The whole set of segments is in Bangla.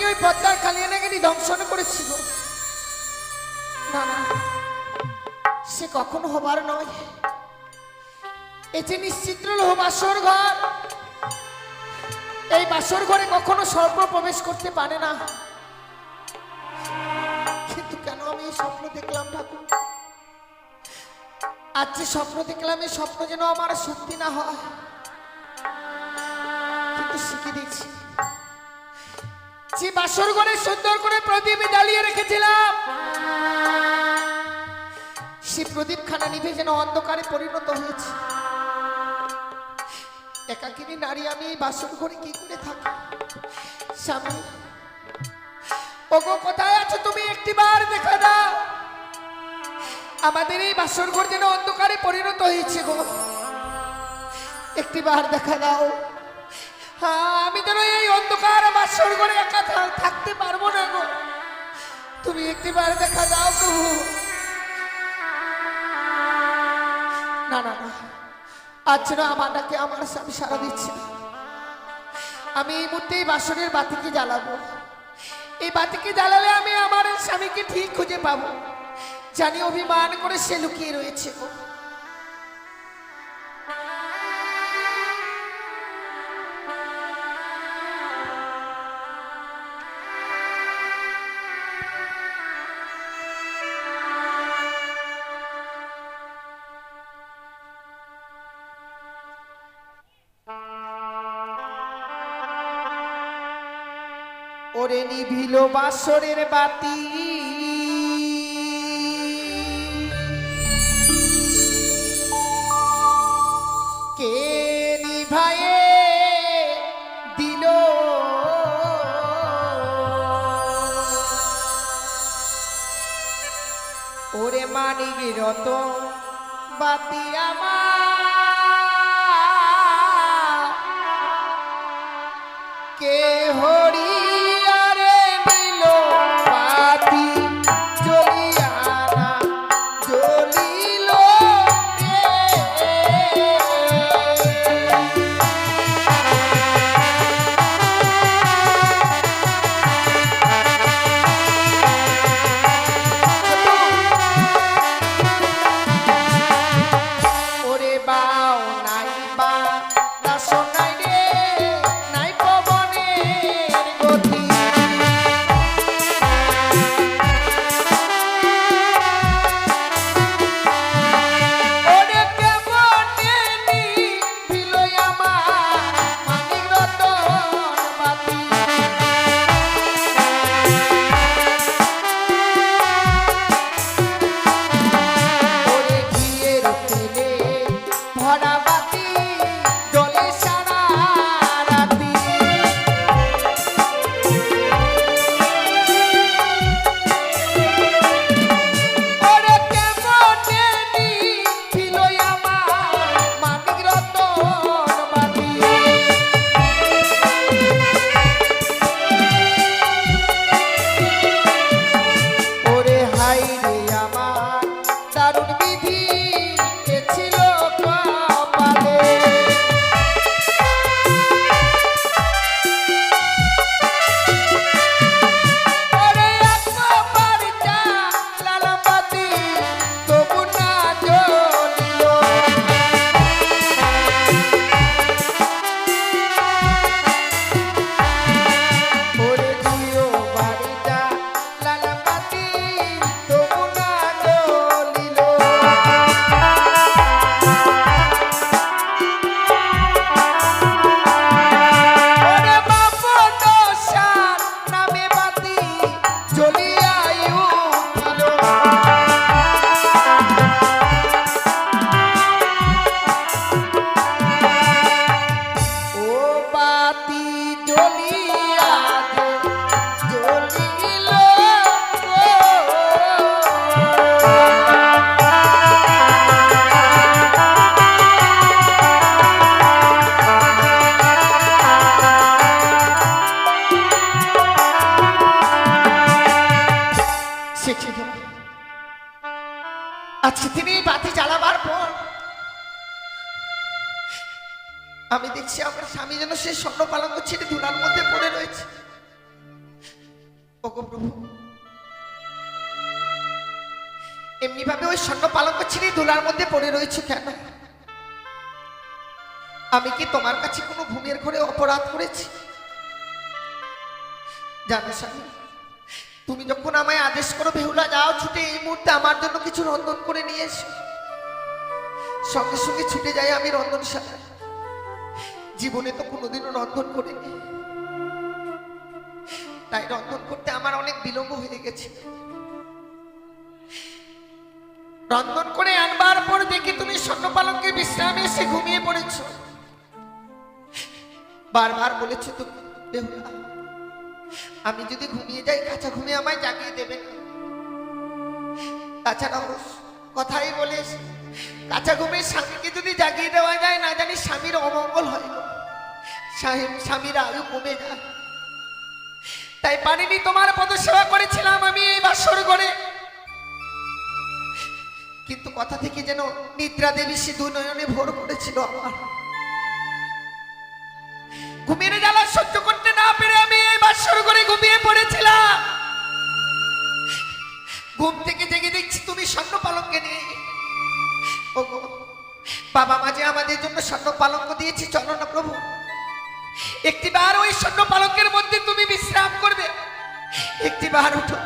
স্বামীকে ওই পদ্মার কালিয়ানাগিনী দংশন করেছিল। না না, সে কখনো হবার নয়। এ যে নিশ্চিত্র লোহ বাসর ঘর, এই বাসর ঘরে কখনো সর্প প্রবেশ করতে পারে না। কিন্তু কেন আমি এই স্বপ্ন দেখলাম ঠাকুর? আজ যে স্বপ্ন দেখলাম, এই স্বপ্ন যেন আমার সত্যি না হয়। কিন্তু শিখে দিচ্ছি, যে বাসর ঘরে সুন্দর করে প্রদীপ জ্বালিয়ে রেখেছিলাম, সে প্রদীপ খানা নিভে যেন অন্ধকারে পরিণত হয়েছে। একাকিনী নারী আমি এই বাসর ঘরে কি করে থাকি? স্বামী, ওগো কোথায় আছো তুমি? একটিবার দেখা দাও। আমাদের এই বাসর ঘর যেন অন্ধকারে পরিণত হয়েছে গো, একটিবার দেখা দাও। আমি যেন এই অন্ধকার বাসর ঘরে একা থাকতে পারবো না গো, তুমি একটিবার দেখা দাও প্রভু। না না না, আজ যেন আমার ডাকে আমার স্বামী সাড়া দিচ্ছে না। আমি এই মুহূর্তে এই বাসনের বাতিকে জ্বালাবো। এই বাতিকে জ্বালালে আমি আমার স্বামীকে ঠিক খুঁজে পাবো। জানি অভিমান করে সে লুকিয়ে রয়েছে গো। ওরে নিভিল বাসরের বাতি, কে নিভায়ে দিল? ওরে মানিক রতন বাতি আমার, কে হরি আজকে তিনি বাতি জ্বালাবার পর আমি দেখছি আমার স্বামী যেন সেই স্বর্ণ পালঙ্ক ছেড়ে ধুলার মধ্যে পড়ে রয়েছে। ওগো প্রভু, এমনি ভাবে ওই স্বর্ণ পালঙ্ক ছিঁড়ে ধুলার মধ্যে পড়ে রয়েছে কেন? আমি কি তোমার কাছে কোনো ঘুমের ঘরে অপরাধ করেছি? জানো স্বামী, তুমি যখন আমায় আদেশ করো বেহুলা যাও ছুটে এই মুহূর্তে আমার জন্য কিছু রন্ধন করে নিয়ে এসো, সঙ্গে সঙ্গে ছুটে যাই আমি রন্ধনশালায়। জীবনে তো কোনোদিনও রন্ধন করিনি, তাই রন্ধন করতে আমার অনেক বিলম্ব হয়ে গেছে। রন্ধন করে আনবার পর দেখি তুমি স্বর্ণ পালঙ্কে বিশ্রামে এসে ঘুমিয়ে পড়েছ। বারবার বলেছো তুমি বেহুলা, আমি যদি ঘুমিয়ে যাই কাঁচা ঘুমে আমায় জাগিয়ে দেবে না। তাছাড়াও কথাই বলে কাঁচা ঘুমে স্বামীকে যদি জাগিয়ে দেওয়া যায় না জানি স্বামীর অমঙ্গল হয়, স্বামীর আয়ু কমে যায়। তাই পারিনি, তোমার পদসেবা করেছিলাম আমি এই বাসর ঘরে, কিন্তু কথা থেকে যেন নিদ্রা দেবী সে দু নয়নে ভোর করেছিল আমার। ঘুমিয়ে জ্বালা সহ্য করতে না পেরে আমি এই বাসর ঘরে ঘুমিয়ে পড়েছিলাম। ঘুম থেকে জেগে দেখছি তুমি স্বর্ণ পালঙ্কে নিয়ে। ওগো বাবা মাঝে আমাদের জন্য স্বর্ণ পালঙ্ক দিয়েছি, চলো না প্রভু একটিবার ওই স্বর্ণ পালঙ্কের মধ্যে তুমি বিশ্রাম করবে। একটিবার উঠো,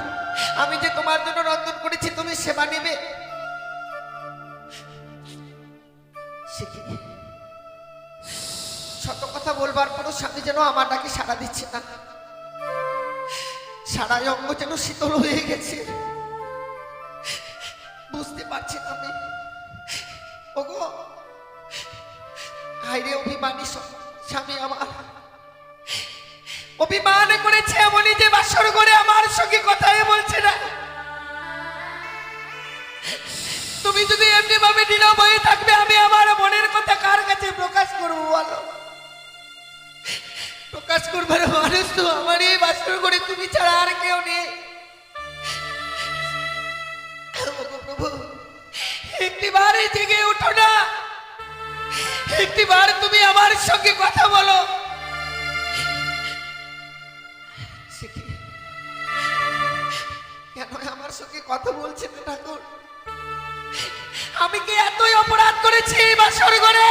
আমি যে তোমার জন্য রন্ধন করেছি তুমি সেবা নেবে। শত কথা বলবার পরও স্বামী যেন আমার ডাকে সাড়া দিচ্ছে না, সারা অঙ্গ যেন শীতল হয়ে গেছে, বুঝতে পারছি না আমি। ওগো হায়রে অভিমানী স্বামী আমার, অভিমান করেছে এমনই যে বাসর করে আমার সঙ্গে কথাই বলছে না। তুমি যদি এমনি ভাবে নীরব হয়ে থাকবে আমি আমার মনের কথা কার কাছে প্রকাশ করবো বলো? প্রকাশ করবার মানুষ তো আমার এই বাসর করে তুমি ছাড়া আর কেউ নেই। প্রভু একটিবার জেগে উঠো না, একটিবার তুমি আমার সঙ্গে কথা বলো। কেন আমার সঙ্গে কথা বলছে না ঠাকুর? আমি কি এতই অপরাধ করেছি এই বাসর ঘরে?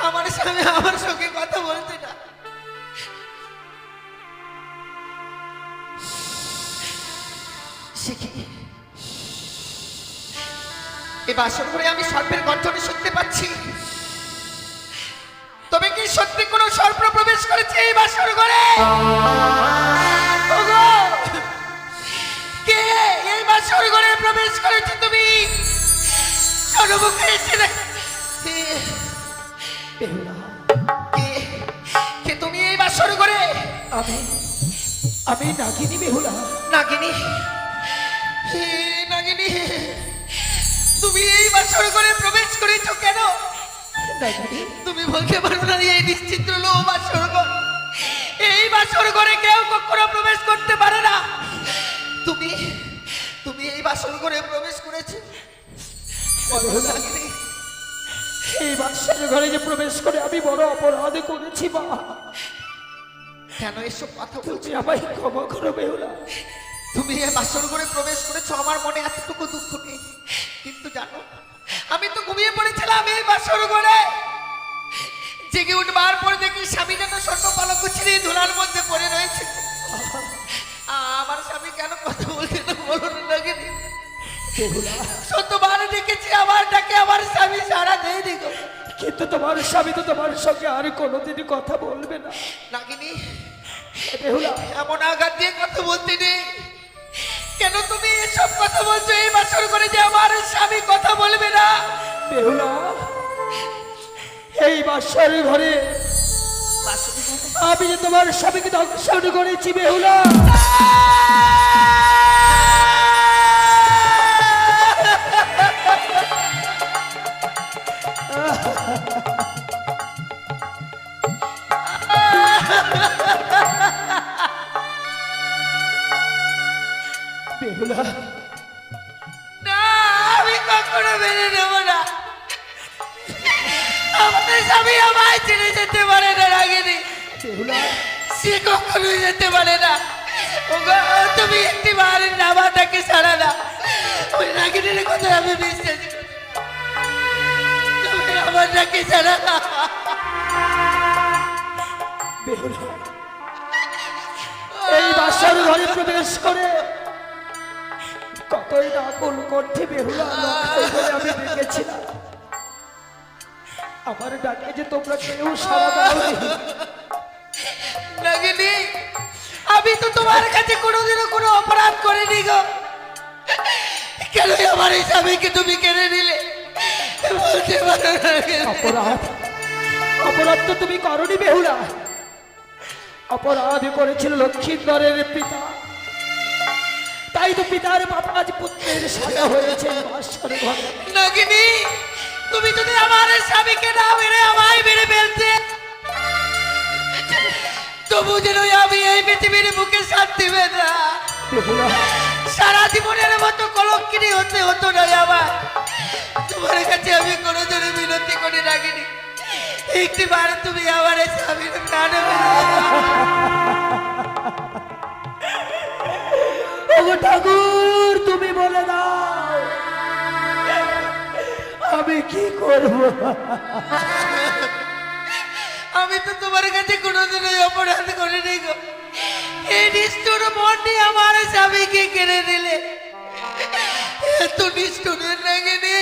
আমার স্বামী আমার সঙ্গে কথা বলছে না। এই বাসর ঘরে আমি সর্পের গর্জনে শুনতে পাচ্ছি, তবে কি সত্যি কোনো সর্প প্রবেশ করেছে এই বাসর ঘরে? কে এই বাসর ঘরে প্রবেশ করেছে? তুমি সর্বমুখে এসে কে তুমি এই বাসর ঘরে? আমি নাগিনী বেহুলা। নাগিনী? নাগিনী তুমি এই বাসর ঘরে প্রবেশ করেছো কেন? তুমি বলতে পারো না এই নিশ্চিত লো বাসর ঘর, এই বাসর ঘরে কেউ কখনো প্রবেশ করতে পারে না। তুমি তুমি এই বাসর ঘরে প্রবেশ করেছো? এই বাসর ঘরে যে প্রবেশ করে আমি বড় অপরাধ করেছি মা। কেন এসব কথা বলছি? আমায় ক্ষমা করো বেহুলা। তুমি এই বাসর ঘরে প্রবেশ করেছো আমার মনে এতটুকু দুঃখ নেই, কিন্তু জানো আমি তো ঘুমিয়ে পড়েছিলাম এই বাসর ঘরে। জেগে উঠবার পর দেখি স্বামী যেন স্বর্ণ পালঙ্ক ছিঁড়ে ধুলার মধ্যে পড়ে রয়েছে। আমার স্বামী কেন কথা বলছে না বলো না? শতবার দেখেছি আমার ডাকে আমার স্বামী সারা দেয়নি গো। কিন্তু তোমার স্বামী তো তোমার সঙ্গে আর কোনোদিনই কথা বলবে না। নাগিনী বেহুলা এমন আঘাত দিয়ে কথা বলতে নেই। কেন তুমি এসব কথা বলছো এই বাসর করে যে আমার স্বামী কথা বলবে না? বেহুলা এই বাসর ঘরে আমি যে তোমার স্বামীকে দর্শন করেছি বেহুলা। বেহুলা না, আমি কখনো মেনে নেব না। আমাদের স্বামী আমায় ছেড়ে যেতে পারে না। রাগিনী বেহুলা সে কখনো যেতে পারে না। ওগো, তুমি একটিবার নামাটাকে ছাড়া না, ওই নাগিনের কথা আমি বিশ্বাস করি। তুমি আমারটাকে ছাড়া না। বেহুলা, এই বাসার ঘরে প্রবেশ করে কতই না কুল কণ্ঠে বেহুলা লক্ষ্য করে আমি ডেকেছিলাম। আমার ডাকে যে তোমরা কেউ সারা দাওনি। নাগিনী, আমি তো তোমার কাছে কোনোদিনও কোনো অপরাধ করিনি গো। কেন আমার এই স্বামীকে তুমি কেড়ে নিলে বলতে পারো না? অপরাধ অপরাধ তো তুমি করনি বেহুলা, অপরাধ করেছিল লক্ষ্মীন্দরের পিতা। তাই তো পিতার বাবা আজ পুত্রের সাজা হয়েছে এই বাসার ঘরে। নাগিনী, তুমি যদি আমার স্বামীকে না মেরে আমায় মেরে ফেলতে, তবু যেন আমি এই পৃথিবীর বুকে শান্তি পেতা। বেহুলা, সারা জীবনের মতো কলঙ্কিনী হতে হতো না আমার। তোমার কাছে আমি কোনোদিনও বিনতি করে রাখিনি, একটিবার তুমি আমার এই স্বামীর প্রাণ ওগো ঠাকুর, তুমি বলে দাও আমি কি করব? আমি তো তোমার কাছে কোনোদিনই অপরাধ করিনি গো। এই নিষ্ঠুর মন নিয়ে আমার স্বামীকে কেড়ে দিলে, এত নিষ্ঠুরের নাগিনী।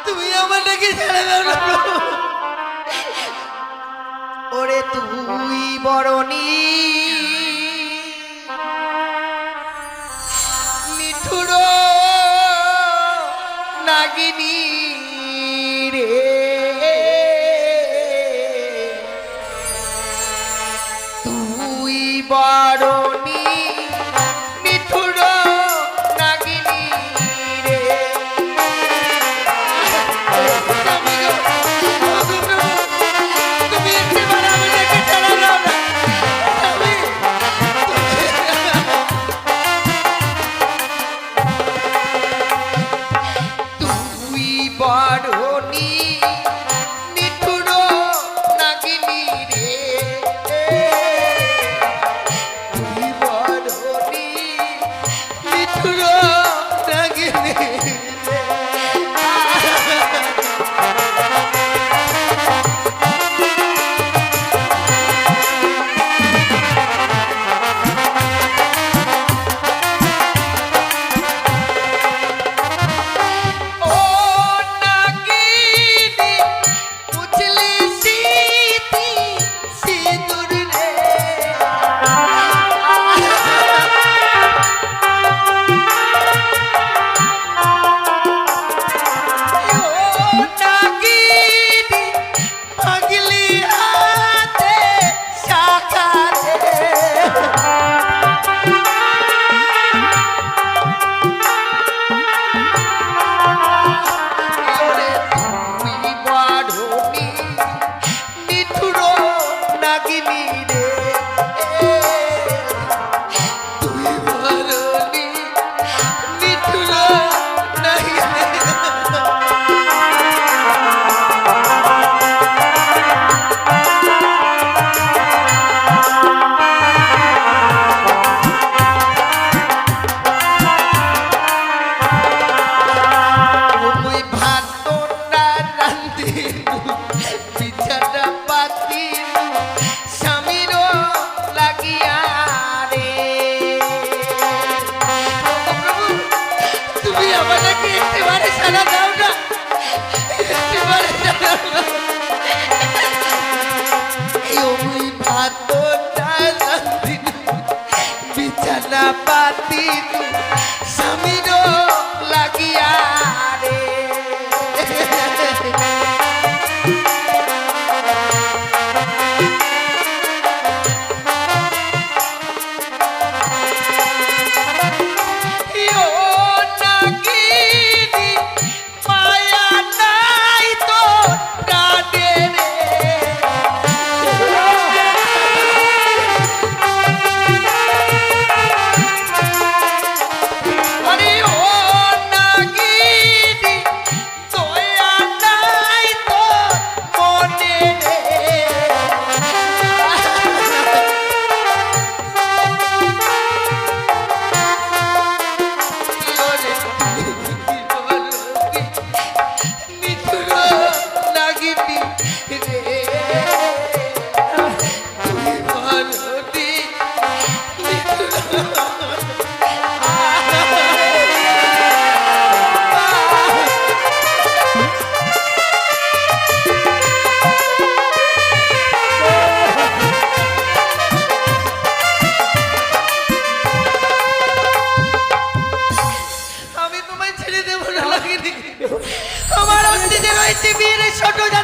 তুমি আমার নাকি ছেড়ে দাও না। ওরে তুই বরণী মিঠুর নাগিনী রে, তুই বরণী মিঠুর নাগিনী রে। তুমি একটিবার আমাকে ছাড়া দাও না। তুই বরণী মিঠুর নাগিনী রে, তুই বরণী মিঠুর নাগিনী রে। ও নাগিনী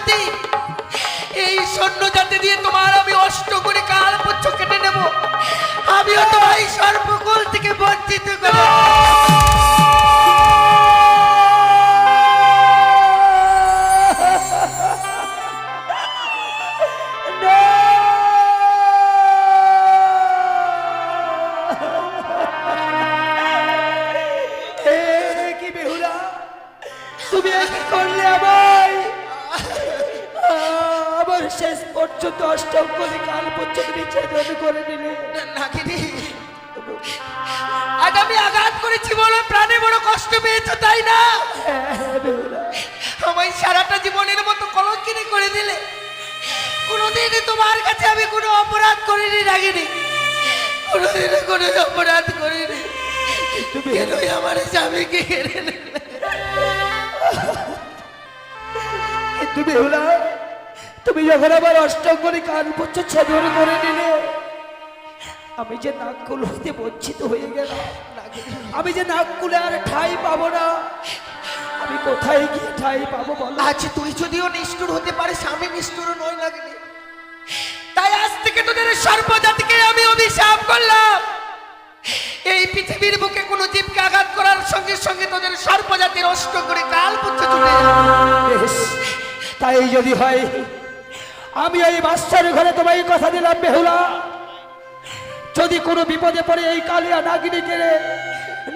জাতি, এই সৈন্য জাতি দিয়ে তোমার আমি অষ্ট করে কাল পুচ্ছ কেটে নেব। আমিও তোমার এই সর্বকুল থেকে বঞ্চিত করব। কি বেহুলা, তুমি কি করলে আমায়? আমার শেষ পর্যন্ত অষ্টম করে কাল পর্যন্ত নিচ্ছেদন করে দিলে। নাগিনী, আজ আমি আঘাত করেছি বলে প্রাণে বড় কষ্ট পেয়েছো, তাই না? আমায় সারাটা জীবনের মতো কলঙ্কিনী করে দিলে। কোনোদিন তোমার কাছে আমি কোনো অপরাধ করিনি নাগিনী, কোনোদিন কোনো অপরাধ করিনি। তুমি কেনই আমার স্বামীকে কেড়ে নিলে? কিন্তু বেহুলা, তুমি যখন আমার অষ্টম করে কাল পর্যন্ত ছেদন করে দিলে, আমি যে নাককুল হইতে বঞ্চিত হয়ে গেলাম। আমি যে নাককুলে আর ঠাই পাবো না, আমি কোথায় গিয়ে ঠাই পাবো বলো? আজ তুই যদিও নিষ্ঠুর হতে পারিস, আমি নিষ্ঠুর নই নাগিনী। তাই আজ থেকে তোদের সর্বজাতিকে আমি অভিশাপ করলাম। এই পৃথিবীর বুকে কোনো জীবকে আঘাত করার সঙ্গে সঙ্গে তোদের সর্বজাতির অষ্ট করে কাল পুচ্ছ চলে যাবে। বেশ, তাই যদি হয়, আমি এই বাচ্চার ঘরে তোমায় কথা দিলাম বেহুলা, যদি কোনো বিপদে পড়ে এই কালিয়া নাগিনীকে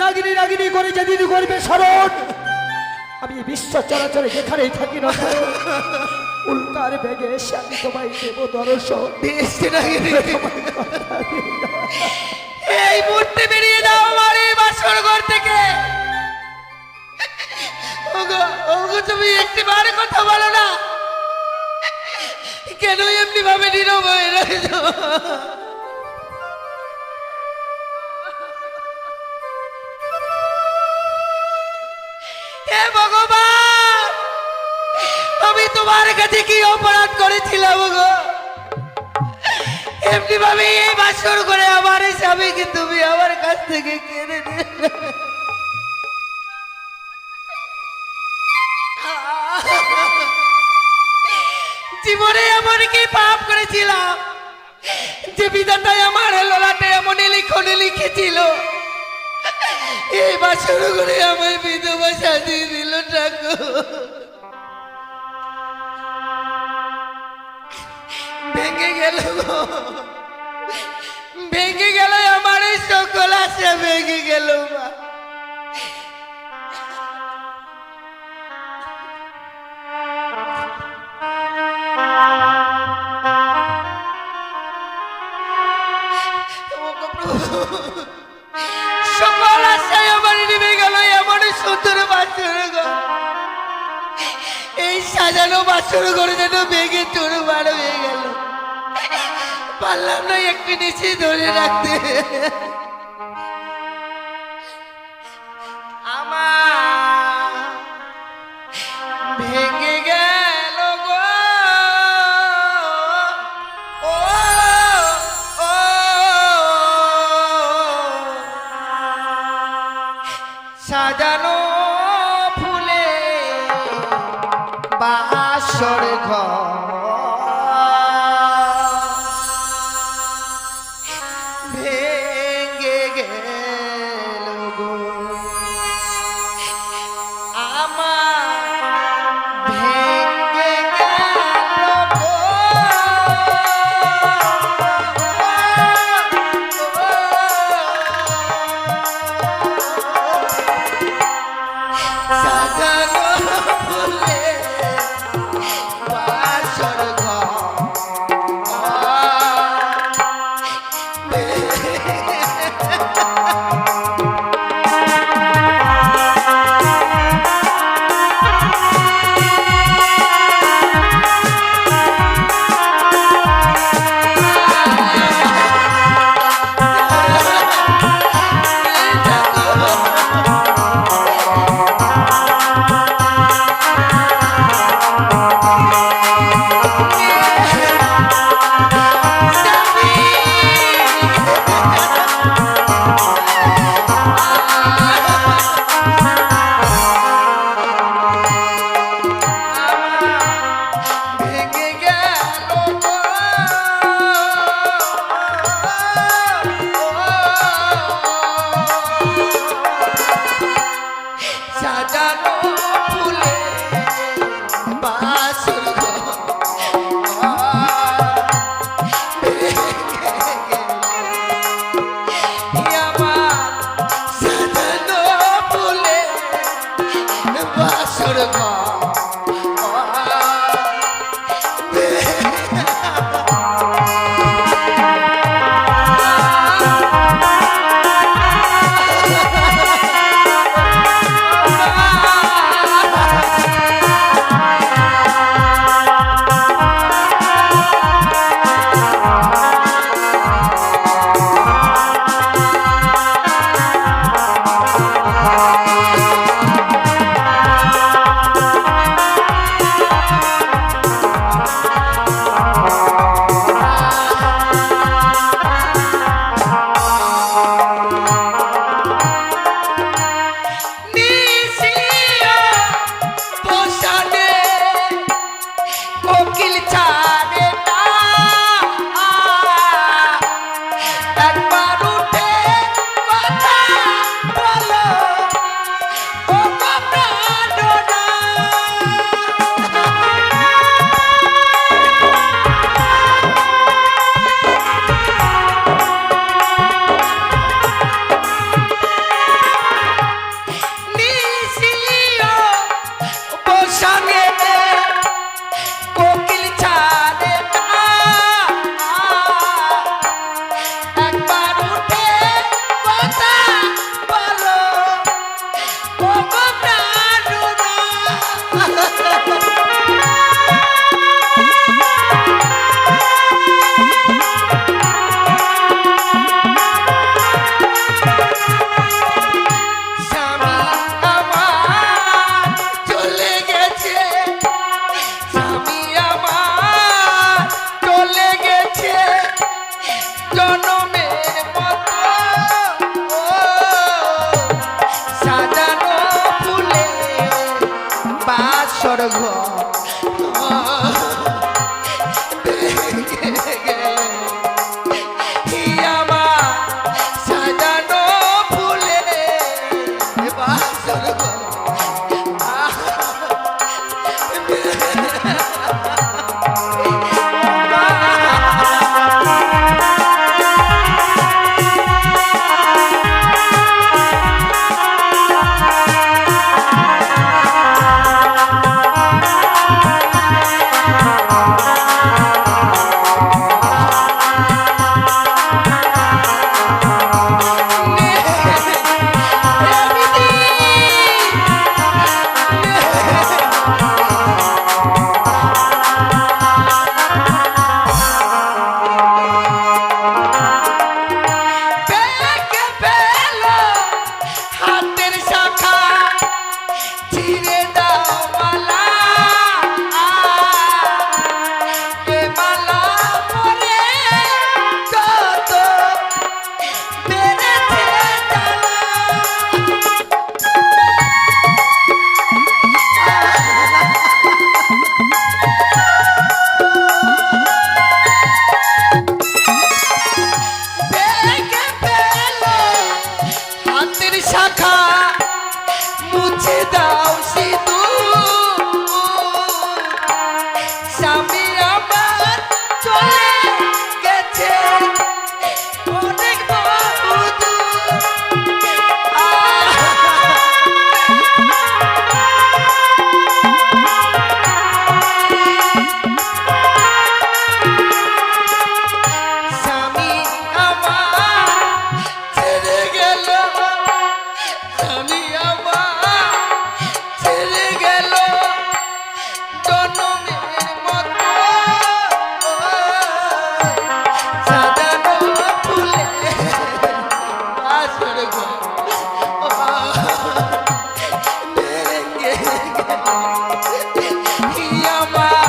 নাগিনী নাগিনী করে যেদিন করবে স্মরণ, আমি বিশ্ব চরাচরে যেখানেই থাকি না উল্কার বেগে এসে আমি তোমায় দেব দর্শন। এই মুহূর্তে বেরিয়ে দাও আমার এই বাসর ঘর থেকে। ওগো, ওগো, তুমি একটিবার কথা বলো না, কেন এমনি ভাবে নীরব হয়ে রয়েছো? হে ভগবান, আমি তোমার কাছে কি অপরাধ করেছিলাম গো? এমনি ভাবে এই বাসর করে আমার স্বামীকে তুমি আমার কাছ থেকে কেড়ে নিলে। জীবনে এমন কি পাপ করেছিলাম যে বিধাতায় আমার ললাটে এমন লিখন লিখেছিল? এই বাসর করে আমার বিধবা সাজিয়ে দিল ঠাকুর। ভেঙে গেল গো, ভেঙে গেল আমার এই সকল আশা, ভেঙে গেল মা। সকল আশায় আমার নেমে গেল এমন সুন্দর বাসর ঘর। এই সাজানো বাসর ঘরে যেন ভেঙে চুরমার হয়ে গেল। পারলাম না একটু নিচে ধরে রাখতে। আমার ভেঙে গেল গো, ও ও সাজানো ফুলে বাসর ঘর। ভেঙে গেল গো আমার, ভেঙে গেল গো। সাজানো ফুলে বাসর ভেঙে গেল আমার সাজানো ফুলে বাসর ঘর। শাখা মুছে দাও সিঁদুর স্বামী আমার চলে গেছে অনেক বহুদূর। স্বামী আমার ছেড়ে গেল, স্বামী আমার ছেড়ে গেল জনমের মতো সাজানো ফুলে বাসর ঘর ভেঙে গেল আমার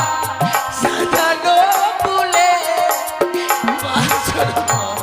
সাজানো ফুলে বাসর ঘর।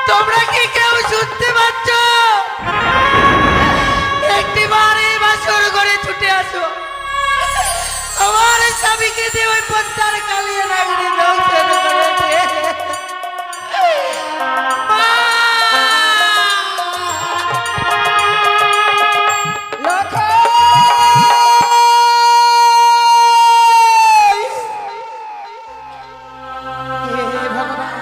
তোমরা কি কেউ শুনতে পাচ্ছ? একটিবার এই বাসর ঘরে ছুটে আসো, আমার স্বামীকে দিয়ে ওই পদ্মার কালিয়া নাগরি দংশন করেছে। মা! লক্ষই! হে ভগবান,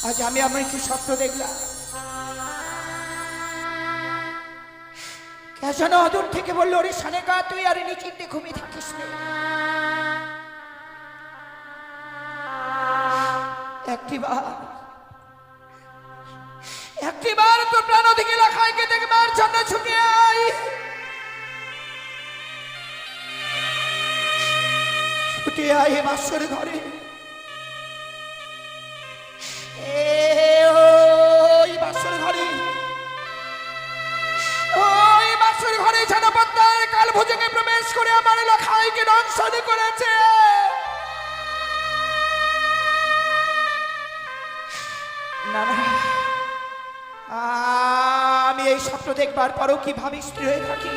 আজ আমি আমার কি স্বপ্ন দেখলাম? কেন অদূর থেকে বললো ওরে সানেকা তুই আর নিচিন্তে ঘুমিয়ে থাকিস নে। একটিবার তোর প্রাণ দিকে লাখাইকে দেখবার জন্য ছুটে আই, ছুটে আই বাসর ঘরে। ওই বাসর ঘরে, ওই বাসর ঘরে যেন পদ্মার কাল ভুজঙ্গে প্রবেশ করে আমার লাখাইকে দংশন করেছে। না না, আমি এই স্বপ্ন দেখবার পরও কিভাবে স্থির হয়ে থাকি?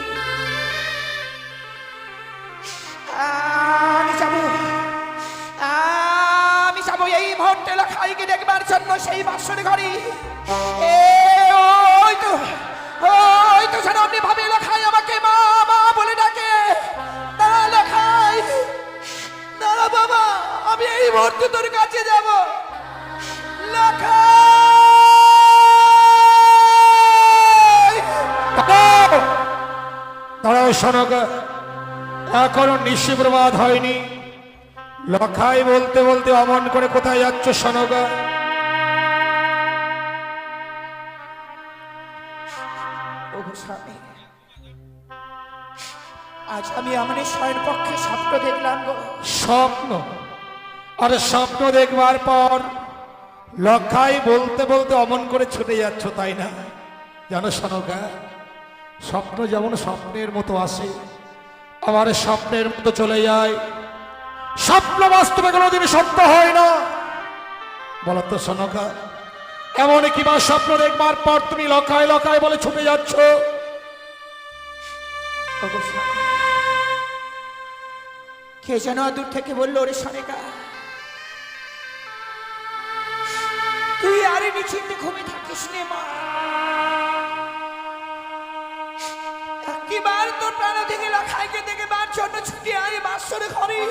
আমি যাবো এই মুহূর্তে লাখাইকে দেখবার জন্য সেই বাসর ঘরে। ওই তো যেন আপনি ভাবে লাখাই আমাকে মা মা বলে ডাকে। না লাখাই, না বাবা, আমি এই মুহূর্তে তোর কাছে যাব। লাখাই! দাঁড়াও সনক, এখনো নিশি প্রবাদ হয়নি। লখাই বলতে বলতে অমন করে কোথায় যাচ্ছ সনকা? ওগো স্বামী, আজ আমি আমার স্বয়ের পক্ষে স্বপ্ন দেখলাম গো। স্বপ্ন? আর স্বপ্ন দেখবার পর লখাই বলতে বলতে অমন করে ছুটে যাচ্ছ, তাই না? জানো সনকা, স্বপ্ন যেমন স্বপ্নের মতো আসে, আমার স্বপ্নের মতো চলে যায়। স্বপ্ন বাস্তবে কোনোদিন সত্য হয় না। বলতো সনকা, এমন কিবা স্বপ্ন দেখবার পর তুমি লখাই লখাই বলে ছুটে যাচ্ছ? ওগো স্বামী, কে যেন দূর থেকে বললো, ওরে সনেকা, তুই আরে নিশ্চিন্তে ঘুমিয়ে থাকিস নে মা। একবার তোর প্রাণ থেকে লখাইকে দেখবার জন্য ছুটি আয় বাসরে ঘরে।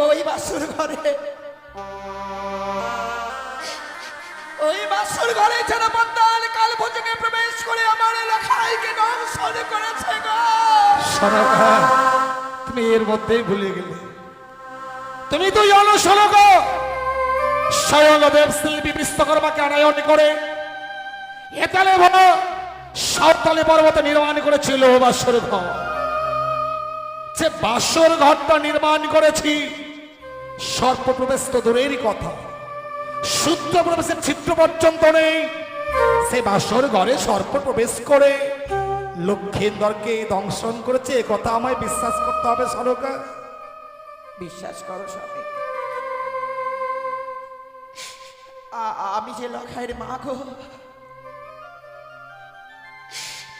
ওই বাসর ঘরে, ওই বাসর ঘরে যেন বন্দাল কাল ভোজনে প্রবেশ করে আমার লখাইকে দংশন করেছে গো। সনকা, তুমি এর মধ্যেই ভুলে গেলে। তুমি তো জানো সনকা, স্বয়ং দেবশিল্পী বিশ্বকর্মাকে আনায়ন করে এতালে ভালো সাঁওতালি পর্বত নির্মাণ করেছিল বাসর ঘর। যে বাসর ঘরটা নির্মাণ করেছি, সর্প প্রবেশ তো দূরেরই কথা, সূত্র প্রবেশের ছিদ্র পর্যন্ত নেই। সে বাসর ঘরে সর্প প্রবেশ করে লক্ষেন্দরকে দংশন করেছে, এ কথা আমায় বিশ্বাস করতে হবে সনকা। বিশ্বাস করো স্বামী, আমি যে লখাইয়ের মা গো,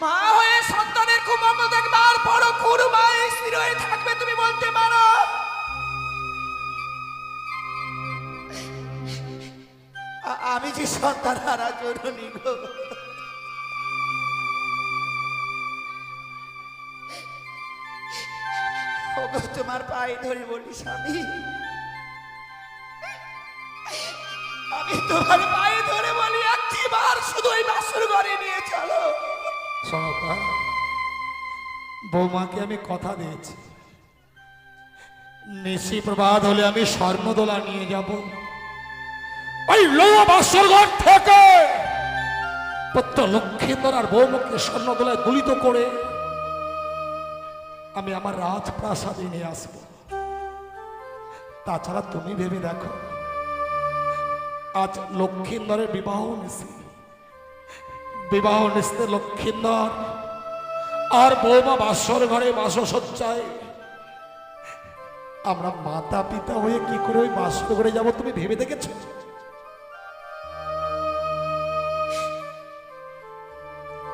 মা হয়ে সন্তানের কুমঙ্গল দেখবার বড় কুরু মা স্থির হয়ে থাকবে তুমি বলতে পারো? আমি যে সন্তান হারা জননী গো, ওগো তোমার পায়ে ধরে বলি স্বামী, আমি তোমার পায়ে ধরে বলি একটিবার শুধু ওই বাসর ঘরে নিয়ে চলো। সনকা, বৌমাকে আমি কথা দিয়েছি, নিশি প্রবাদ হলে আমি স্বর্ণদোলা নিয়ে যাব। ওই লোয়া বাসর ঘর থেকে পুত্র লক্ষেন্দর আর বৌমাকে স্বর্ণদোলায় দুলিত করে আমি আমার রাজপ্রাসাদে নিয়ে আসবো। তাছাড়া তুমি ভেবে দেখো, আজ লক্ষেন্দরের বিবাহ নিশি, বিবাহ নিশিতে লক্ষেন্দর আর বৌমা বাসর ঘরে বাসসজ্জায়, আমরা মাতা পিতা হয়ে কি করে ওই বাসর ঘরে যাবো তুমি ভেবে দেখেছ?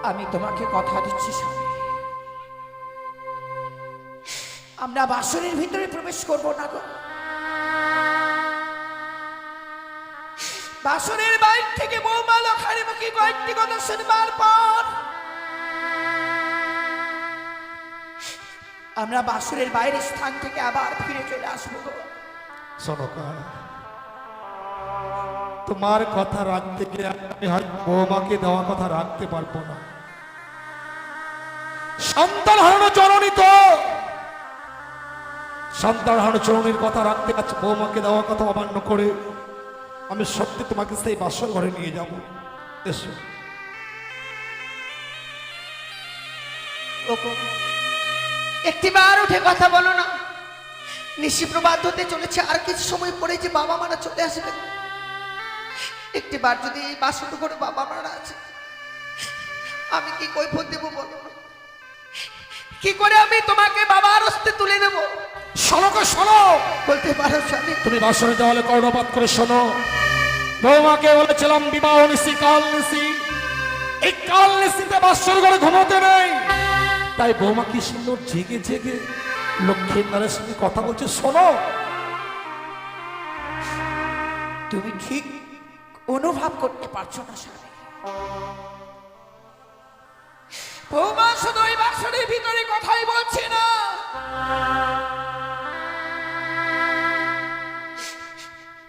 আমি তোমাকে কথা দিচ্ছি স্বামী, আমরা বাসনের ভিতরে প্রবেশ করব না গো। বাসনের বাইরে থেকে বৌমা লখাইয়ের মুখে কয়েকটি কথা শুনবার পর আমরা বাসনের বাইরের স্থান থেকে আবার ফিরে চলে আসবো গো। সনকা, তোমার কথা রাখতে গিয়ে আমি হয়তো বৌমাকে দেওয়া কথা রাখতে পারবো না। সন্তান হারানো জননী তো, সন্তান হারানো জননীর কথা রাখতে গেছে, বৌমাকে দেওয়া কথা অমান্য করে আমি সত্যি তোমাকে সেই বাসর ঘরে নিয়ে যাব। এসো। একটিবার উঠে কথা বলো না, নিশি প্রবাদ হতে চলেছে, আর কিছু সময় পরে যে বাবা মারা চলে আসবে। একটিবার যদি এই বাসর ঘরে বাবা মারা আছে, আমি কি কৈফত দেব বলো? কি করে আমি তোমাকে বাবার হস্তে তুলে নেব? সনকা শোনো, বলতে পারো স্বামী? তুমি বাসরে দেওয়ালে কর্ণপাত করে শোনো। বৌমাকে বলেছিলাম বিবাহ নিশি কাল নিশি, এই কাল নিশিতে বাসর ঘরে ঘুমোতে নেই। তাই বৌমা কি সুন্দর জেগে জেগে লক্ষ্মীনারের সঙ্গে কথা বলছে, শোনো। তুমি ঠিক অনুভব করতে পারছো না স্বামী, বৌমা শুধু ওই বাসনের ভিতরে কথাই বলছে না,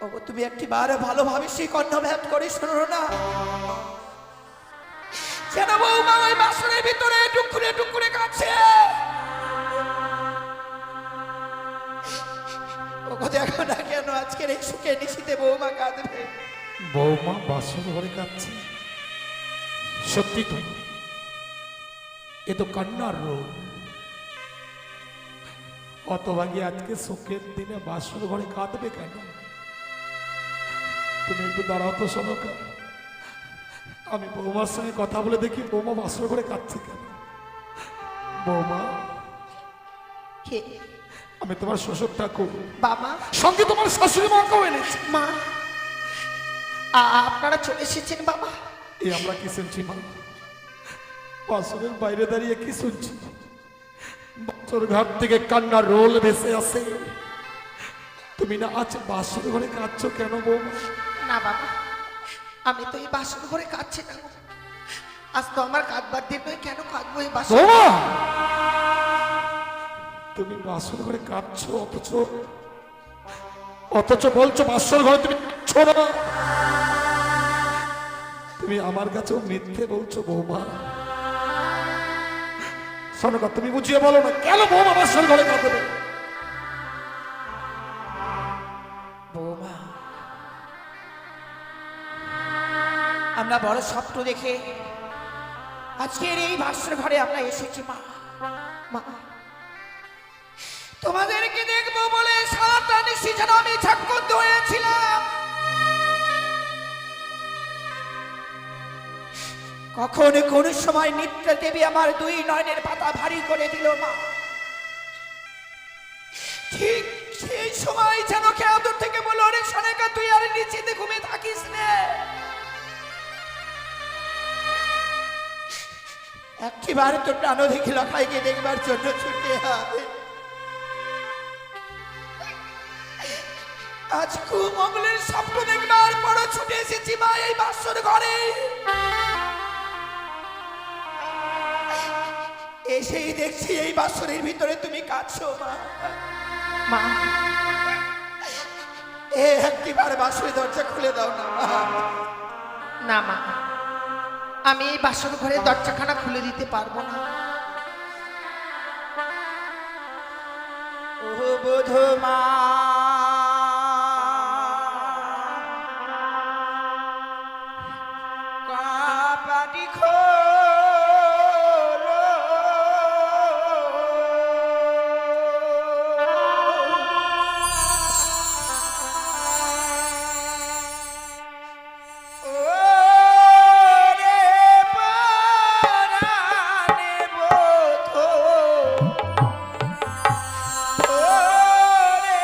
ওগো তুমি একটিবার ভালোভাবে সেই কর্ণপাত করে শোনো না, যেন বৌমা ওই বাসনের ভিতরে কে নিশিতে বৌমা কাঁদবে। বৌমা বাসর ঘরে কাঁদছে, সত্যি তো, এ তো কান্নার রোগ। হতভাগী আজকে শোকের দিনে বাসর ঘরে কাঁদবে কেন? তুমি একটু দাঁড়াও তো সনকা, আমি বৌমার সঙ্গে কথা বলে দেখি বৌমা বাসর ঘরে কাঁদছে কেন। বৌমা, কে? আমি তোমার শ্বশুর ঠাকুর, বাবা, সঙ্গে তোমার শাশুড়ি মাকেও এনেছি। মা, আপনারা চলে এসেছেন বাবা। এই আমরা কি শুনছি মা? বাসরের বাইরে দাঁড়িয়ে কি শুনছি? বাসর ঘাট থেকে কান্নার রোল ভেসে আসে। তুমি না আজ বাসর ঘরে কাঁদছো কেন বৌমা? না বাবা, আমি তো এই বাসন ঘরে কাঁদছি না গো। আজ তো আমার কাঁদবার দিন নয়, কেন কাঁদবো এই বাসন? বৌমা, তুমি বাসর ঘরে কাঁদছো, অথচ বলছো বাসর ঘরে তুমি কাঁদছো না। তুমি আমার কাছেও মিথ্যে বলছো বৌমা। সনকা, তুমি বুঝিয়ে বলো না কেন বৌমা বাসর ঘরে কাঁদবে? বৌমা, আমরা বড় স্বপ্ন দেখে আজকের এই ভাস্কর ঘরে আমরা এসেছি মা। মা, তোমাদেরকে দেখবো বলে সারাটা নিশি যেন আমি ঝাক্কুন্দ হয়েছিলাম। কখন কোন সময় নিদ্রা দেবী আমার দুই নয়নের পাতা ভারী করে দিল মা। ঠিক সেই সময় যেন কেউ দূর থেকে বললো, অনেক সনেকা তুই আর নিচেতে ঘুমিয়ে থাকিস না। একটিবার তো প্রাণ দেখি লখাইকে দেখবার জন্য ছুটে আয়। আজ কুমঙ্গলের স্বপ্ন দেখবার পর ছুটে এসেছি মা এই বাসর ঘরে। এসেই দেখছি এই বাসরের ভিতরে তুমি কাঁদছো মা। মা, একটিবার বাসরের দরজা খুলে দাও না মা। না মা, আমি এই বাসর ঘরের দরজাখানা খুলে দিতে পারবো না। ও বোধ মা, কাপাটি খোলো, ও রে পরাণে বোধ, ও রে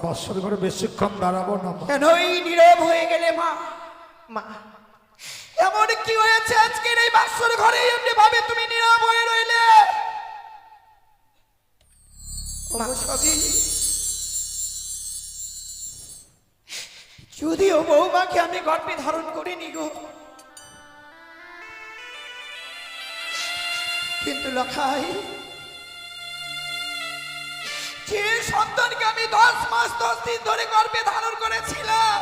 বাসর ঘরে বেশিক্ষণ দাঁড়াবো না মা। কেন এই নীরব হয়ে গেলে মা? মা, এমন কি হয়েছে আজকের এই বাসর ঘরে এমনি ভাবে তুমি নীরব হয়ে রইলে? মা, সবই যদিও বৌমাকে আমি গর্ভে ধারণ করিনি গো, কিন্তু লখাই যে সন্তানকে আমি 10 মাস 10 দিন ধরে গর্ভে ধারণ করেছিলাম,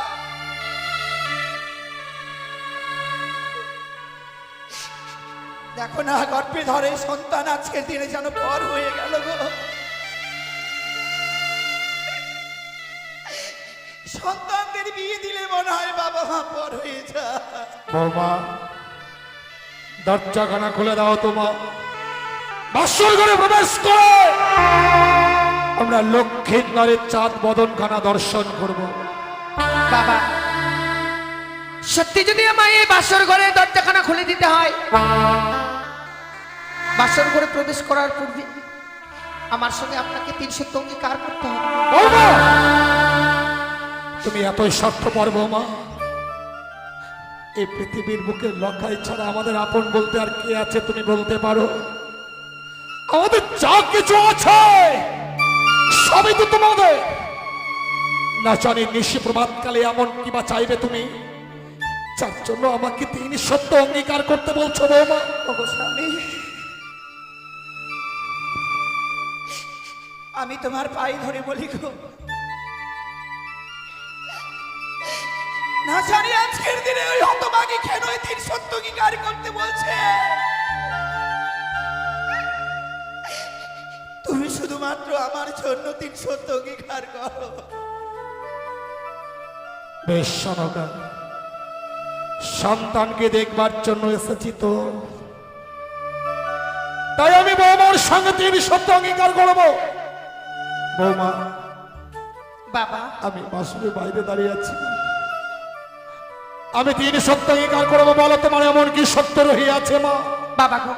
দেখো না গর্ভে ধরে সন্তান আজকের দিনে যেন পর হয়ে গেল গো। সন্তানদের বিয়ে দিলে মনে হয় বাবা মা পর হয়ে যায়। বৌমা, দরজাখানা খুলে দাও তোমা, বাসর ঘরে প্রবেশ করে আমরা লক্ষ্মীর নারীর চাঁদ বদনখানা দর্শন করব। বাবা, সত্যি যদি আমায় এই বাসর ঘরে দরজাখানা খুলে দিতে হয়, বাসর ঘরে প্রবেশ করার পূর্বে আমার সঙ্গে আপনাকে 3 সত্য অঙ্গীকার করতে হবে। বৌমা, তুমি এতই স্বার্থপর বৌমা। এই পৃথিবীর বুকে লখাই ছাড়া আমাদের আপন বলতে আর কে আছে তুমি বলতে পারো? আমাদের যা কিছু আছে সবই তো তোমাদের। না জানি নিশি প্রভাতকালে এমন কিবা চাইবে তুমি, যার জন্য আমাকে 3 সত্য অঙ্গীকার করতে বলছো বৌমা? ওগো স্বামী, আমি তোমার পায়ে ধরে বলি গো, না জানি আজকের দিনে ওই হতভাগী কেন 3 সত্য অঙ্গীকার করতে বলছে। তুমি শুধুমাত্র আমার জন্য 3 সত্য অঙ্গীকার করো। বেশ শোনকা, সন্তানকে দেখবার জন্য এসেছি তো, তাই আমি বৌমার সঙ্গে 3 সত্য অঙ্গীকার করবো। বৌমা, বাবা, আমি বাসুরের বাইরে দাঁড়িয়ে আছি, আমি 3 সত্য অঙ্গীকার করবো। বলো তোমার এমন কি সত্য রহিয়াছে মা? বাবা গো,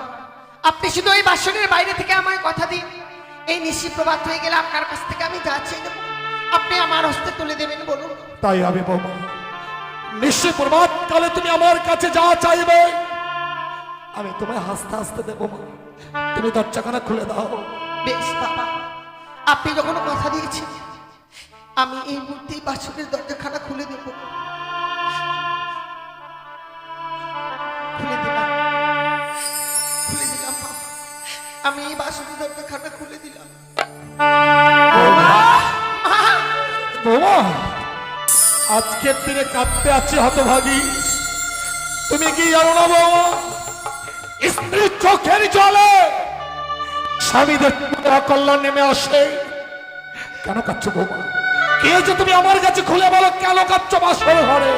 আপনি শুধু ওই বাসনের বাইরে থেকে আমায় কথা দিন, এই নিশি প্রভাত হয়ে গেলে আপনার কাছ থেকে আমি যা চাই নেব আপনি আমার হস্তে তুলে দেবেন। বলুন। তাই আমি বৌমা, নিশ্চয় প্রভাত কালে তুমি আমার কাছে যা চাইবে আমি তোমায় হাসতে হাসতে দেবো মা। তুমি দরজাখানা খুলে দাও। বেশ বাবা, আপনি যখন কথা দিয়েছেন আমি এই মুহূর্তেই বাসনের দরজাখানা খুলে দেব। খুলে দিলাম, খুলে দিলাম মা। আমি এই বাসনের দরজাখানা খুলে দিলাম। বৌমা, আজকের দিনে কাঁদতে আছি হতভাগী। তুমি কি জানো না বৌমা, স্ত্রীর চোখের জলে স্বামীদের অকল্যাণ নেমে আসে। কেন কাঁদছো বৌমা? কে যে তুমি আমার কাছে খুলে বলো, কেন কাঁদছো বাসর ঘরে?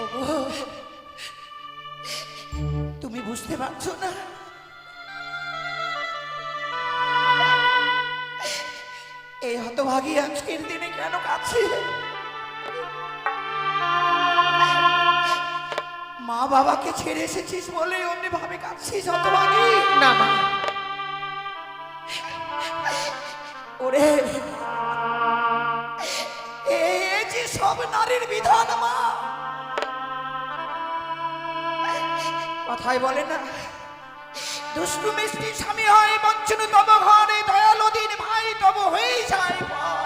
ওগো, তুমি বুঝতে পারছো না, এই হতভাগী আজকের দিনে কেন কাছে? মা বাবাকে ছেড়ে এসেছিস বলে অমনি ভাবে কাঁদছিস হতভাগী? না মা, ওরে এই যে সব নারীর বিধান মা, কথাই বলে না, দুষ্টু মিষ্টি স্বামী হয় বঞ্চন তব ঘরে, দয়ালু দিন ভাই তব হয়ে যায় পর।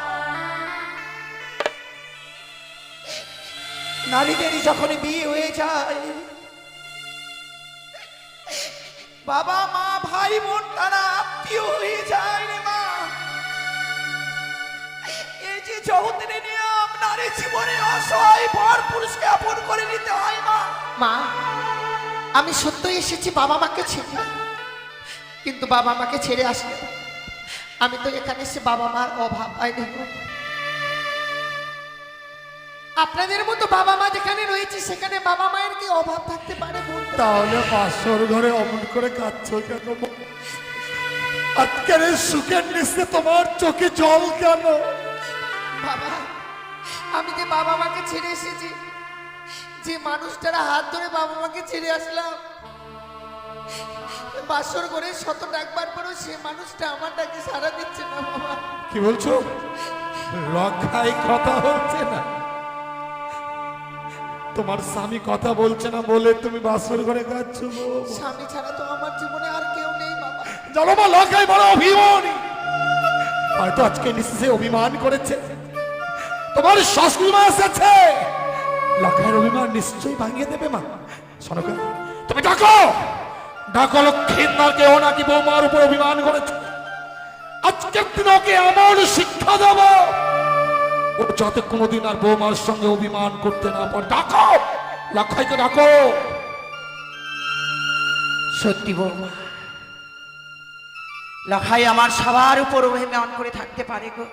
নারীদেরই যখন বিয়ে হয়ে যায়, বাবা মা ভাই বোন তারা আত্মীয় হয়ে যায় রে মা। এই যে যৌতুকের নিয়ম, নারী জীবনে অসহায় পর পুরুষকে আপন করে নিতে হয় মা। মা, আমি সত্যই এসেছি বাবা মাকে ছেড়ে, কিন্তু বাবা মাকে ছেড়ে আসলে আমি তো এখানে এসে বাবা মার অভাব পাইনি। আপনাদের মতো বাবা মা যেখানে রয়েছে সেখানে বাবা মায়ের কি অভাব থাকতে পারে? তাহলে বাসর ঘরে অমন করে কাঁদছো কেন? আজকের এই সুখের নিচে তোমার চোখে জল কেন? বাবা, আমি যে বাবা মাকে ছেড়ে এসেছি, যে মানুষটারা হাত ধরে বাবা মাকে ছেড়ে আসলাম, বাসর করে শত ডাকবার পরও সে মানুষটা আমার ডাকে সাড়া দিচ্ছে না বাবা। কি বলছো? লখাই কথা বলছে না? তোমার স্বামী কথা বলছে না বলে তুমি বাসর ঘরে কাঁদছ? স্বামী ছাড়া তো আমার জীবনে আর কেউ নেই বাবা। জানো মা, লখাই বড় অভিমানী। হয়তো আজকে নিশ্চয়ই অভিমান করেছে। তোমার শাশুড়ি মা এসেছে, লখাইয়ের অভিমান নিশ্চয়ই ভাঙিয়ে দেবে। মা শোনো, তুমি ডাকো ডাকো লক্ষ্মীন্দরকে। ও নাকি বৌমার উপর অভিমান করেছে। আজকের দিন ওকে এমন শিক্ষা দেব ও যাতে কোনোদিন আর বৌমার সঙ্গে অভিমান করতে না পারে। ডাকো লখাইকে, ডাকো। সত্যি বৌমা, লখাই আমার সবার উপর অভিমান করে থাকতে পারে গো।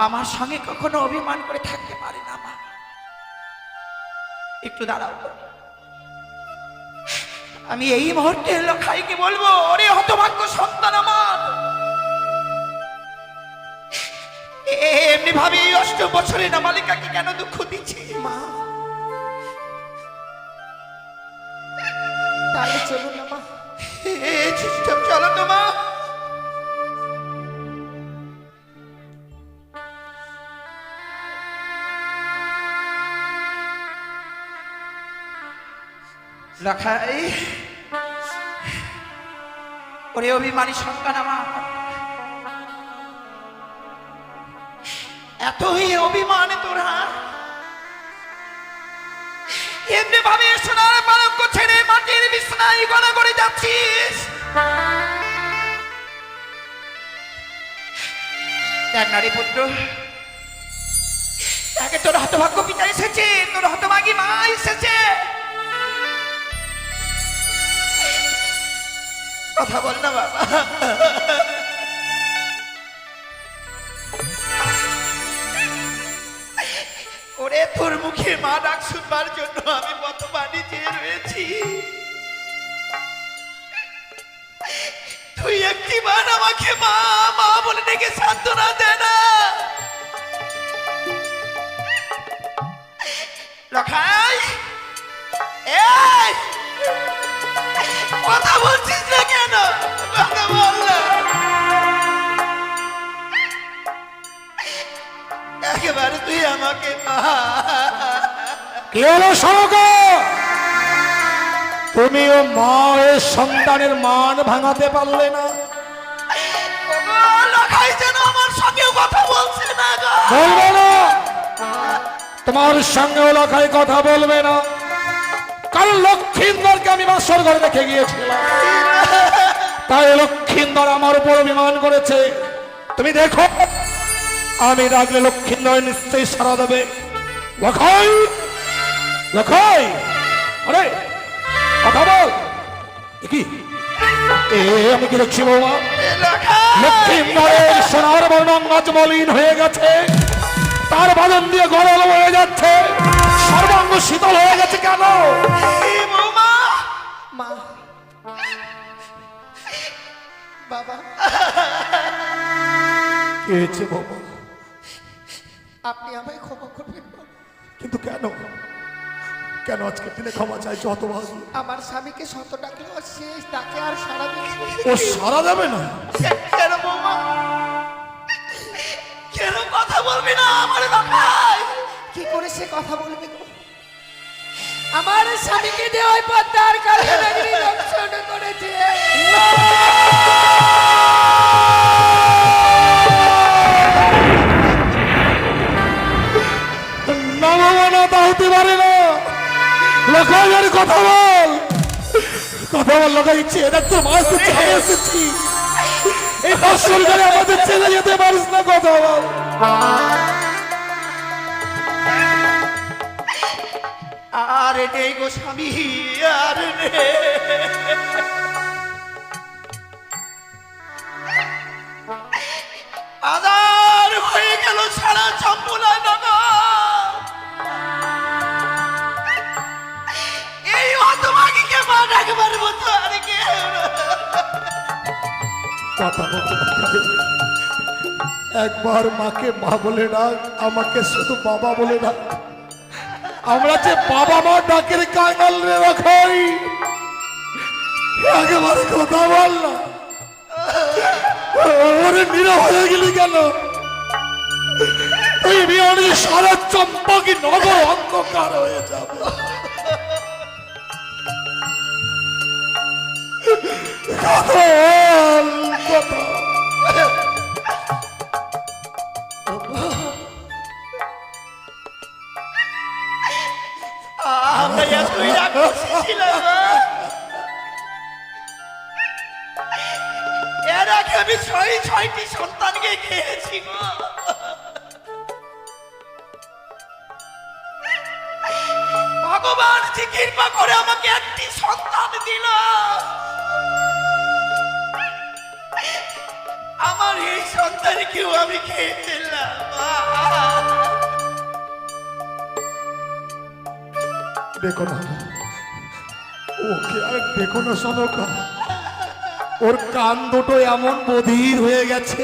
আমার সঙ্গে কখনো অভিমান করে থাকতে পারে না। মা একটু দাঁড়াও, আমি এই মুহূর্তে লখাইকে বলবো, ওরে হতভাগ্য সন্তান আমার, এমনি ভাবে 8 বছরের নাবালিকাকে কেন দুঃখ দিচ্ছি? মা তাহলে চলুন না মা। চুপচাপ চলো তো মা। লখাই, ওরে অভিমানী সন্তান আমার, এতই অভিমান তোরা এমনি ভাবে সোনার পালঙ্ক ছেড়ে মাটির বিছানায় গড়া করে যাচ্ছিস? দেখ নারী পুত্র, তাকে তোর হতভাগ্য পিতা এসেছে, তোর হতভাগী মা এসেছে। কথা বল না বাবা। ওরে তোর মুখে মা ডাক শুনবার জন্য আমি কত বাড়ি চেয়ে রয়েছি। তুই একটিবার আমাকে মা মা বলে ডেকে সান্ত্বনা দে না। লখাই, এই কথা বলছিস না কেন? কথা বল না। একেবারে তুই আমাকে মা। কি হলো শোনো, তুমিও মায়ের সন্তানের মান ভাঙাতে পারলে না? লখাই যেন আমার সঙ্গেও কথা বলছে না গো। বলবে না, তোমার সঙ্গেও লখাই কথা বলবে না। কারণ লক্ষ্মীন্দরকে আমি বাসর ঘরে রেখে গিয়েছিলাম, তাই লক্ষ্মীন্দর আমার উপর অভিমান করেছে। তুমি দেখো, আমি ডাকলে লক্ষ্মীন্দর নিশ্চয়ই সাড়া দেবে। লখাই, লখাই, আরে কথা বল। কি আমি কি দেখছি বৌমা? লক্ষ্মীন্দরের সোনার বর্ণং আজ মলিন হয়ে গেছে, তার বাদন দিয়ে গরল হয়ে যাচ্ছে, সর্বাঙ্গ শীতল হয়ে গেছে। কেন বৌমা? মা বাবা, কি হয়েছে বৌমা? আপনি আমায় ক্ষমা করবেন বাবা। কিন্তু কেন কেন আজকের দিনে ক্ষমা চাইছো? হতভাগী, আমার স্বামীকে শত ডাকলেও সে তাকে আর সাড়া দিচ্ছে না। ও সারা যাবে না? কেন বৌমা? কেন কথা বলবি না আমার লখাই? কি করে সে কথা বলবে গো? আমার স্বামীকে যে ওই পদ্মার কালে নগরী দংশন করেছে। না বাবা, না, তা হতে পারে না। লখাই, আরে কথা বল, কথা বল। লখাই, ইচ্ছে এটা তো মা এসেছি, আমি এসেছি। এই বাসর ঘরে আমাদের ছেড়ে যেতে পারিস না, কথা বল। আরে নেই গো স্বামী, আর নেই। আদার হয়ে গেল সারা চম্পলা নগর। এই হতভাগীকে মা ডাকবার মতো আর কেউ না। কথা বল লখাই। একবার মাকে মা বলে ডাক, আমাকে শুধু বাবা বলে ডাক। আমরা যে বাবা মা ডাকের কাঙাল রে রাখাই, একেবারে কথা বল না। ওরে নীরব হয়ে গেলি কেন? তুই বিয়ে সারা চম্পাকি নগর অন্ধকার হয়ে যাবে। কথা বল, কথা। আমরা এতই রাগ করছিলাম। এর আগে আমি ছয়টি সন্তানকে খেয়েছি গো। ভগবান যে কৃপা করে আমাকে একটি সন্তান দিল, আমার এই সন্তানকেও আমি খেয়ে ফেললাম। দেখো না, ওকে আর দেখো না সনকা, ওর কান দুটো এমন বধির হয়ে গেছে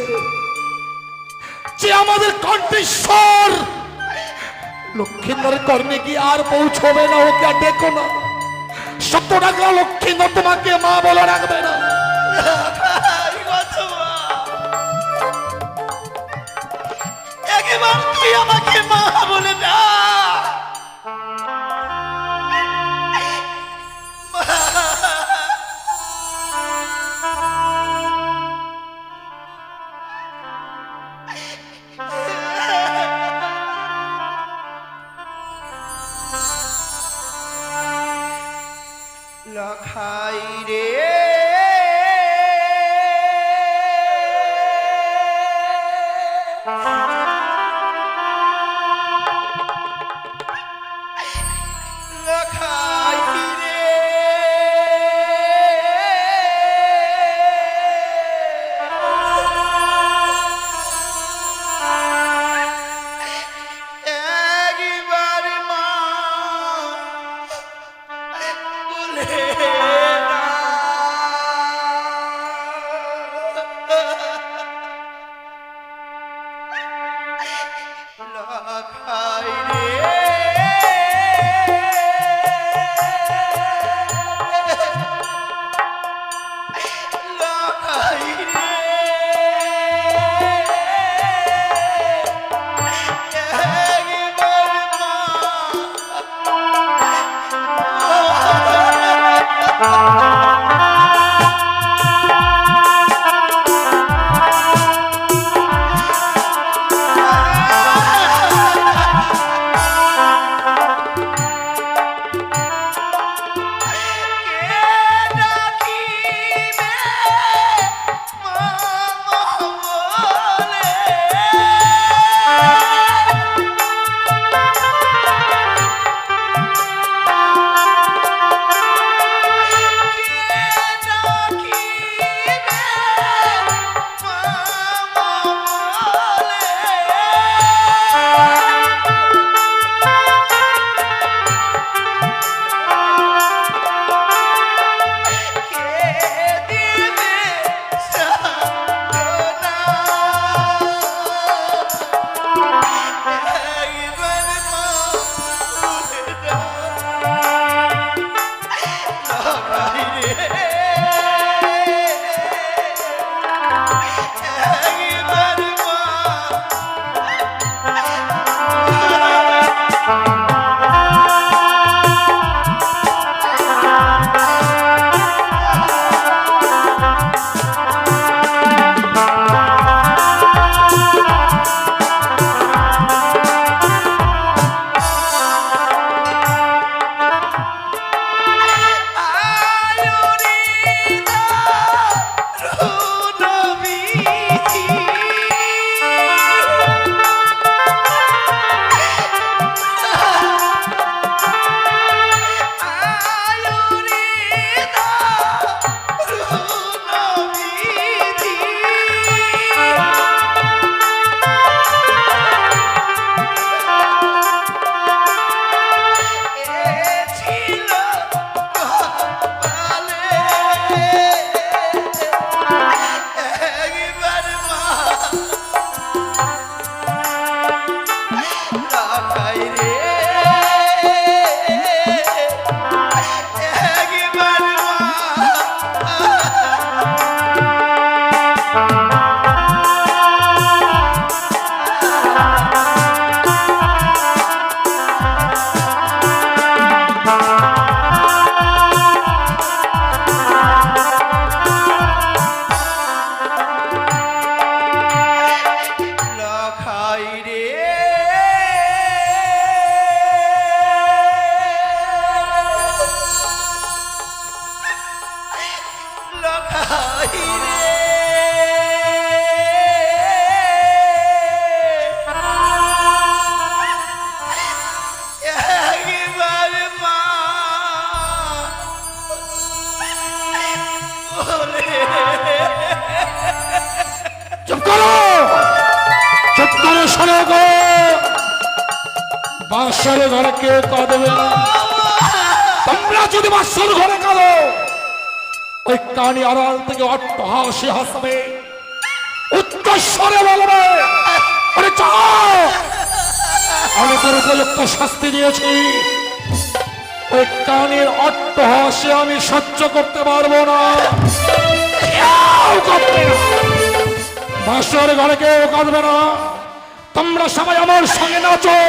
যে আমাদের কণ্ঠেশ্বর লক্ষ্মীন্দরের কর্মে কি আর পৌঁছবে না। ওকে আর দেখো না, 70 টাকা লক্ষ্মীন্দর তোমাকে মা বলে রাখবে না। একবার তুই আমাকে মা বলে না। লখাই রে লখাই রে একবার মা বলে লখাই রে লখাই রে একবার মা লখাই রে লখাই রে একবার মা বলে চুপ করো, চুপ করো, শোনো গো। বাসর ঘরে কেউ কাঁদবে না। তোমরা যদি বাসর ঘরে কাঁদো, ওই কানি আড়াল থেকে অট্টহাসি হাসবে, উচ্চস্বরে বলবে, আরে যাও, আমি তোর উপযুক্ত শাস্তি দিয়েছি। ওই কানির অট্টহাসি আমি সহ্য করতে পারবো না। কেউ কাঁদবে না, বাসর ঘরে কেউ কাঁদবে না। তোমরা সবাই আমার সঙ্গে নাচো,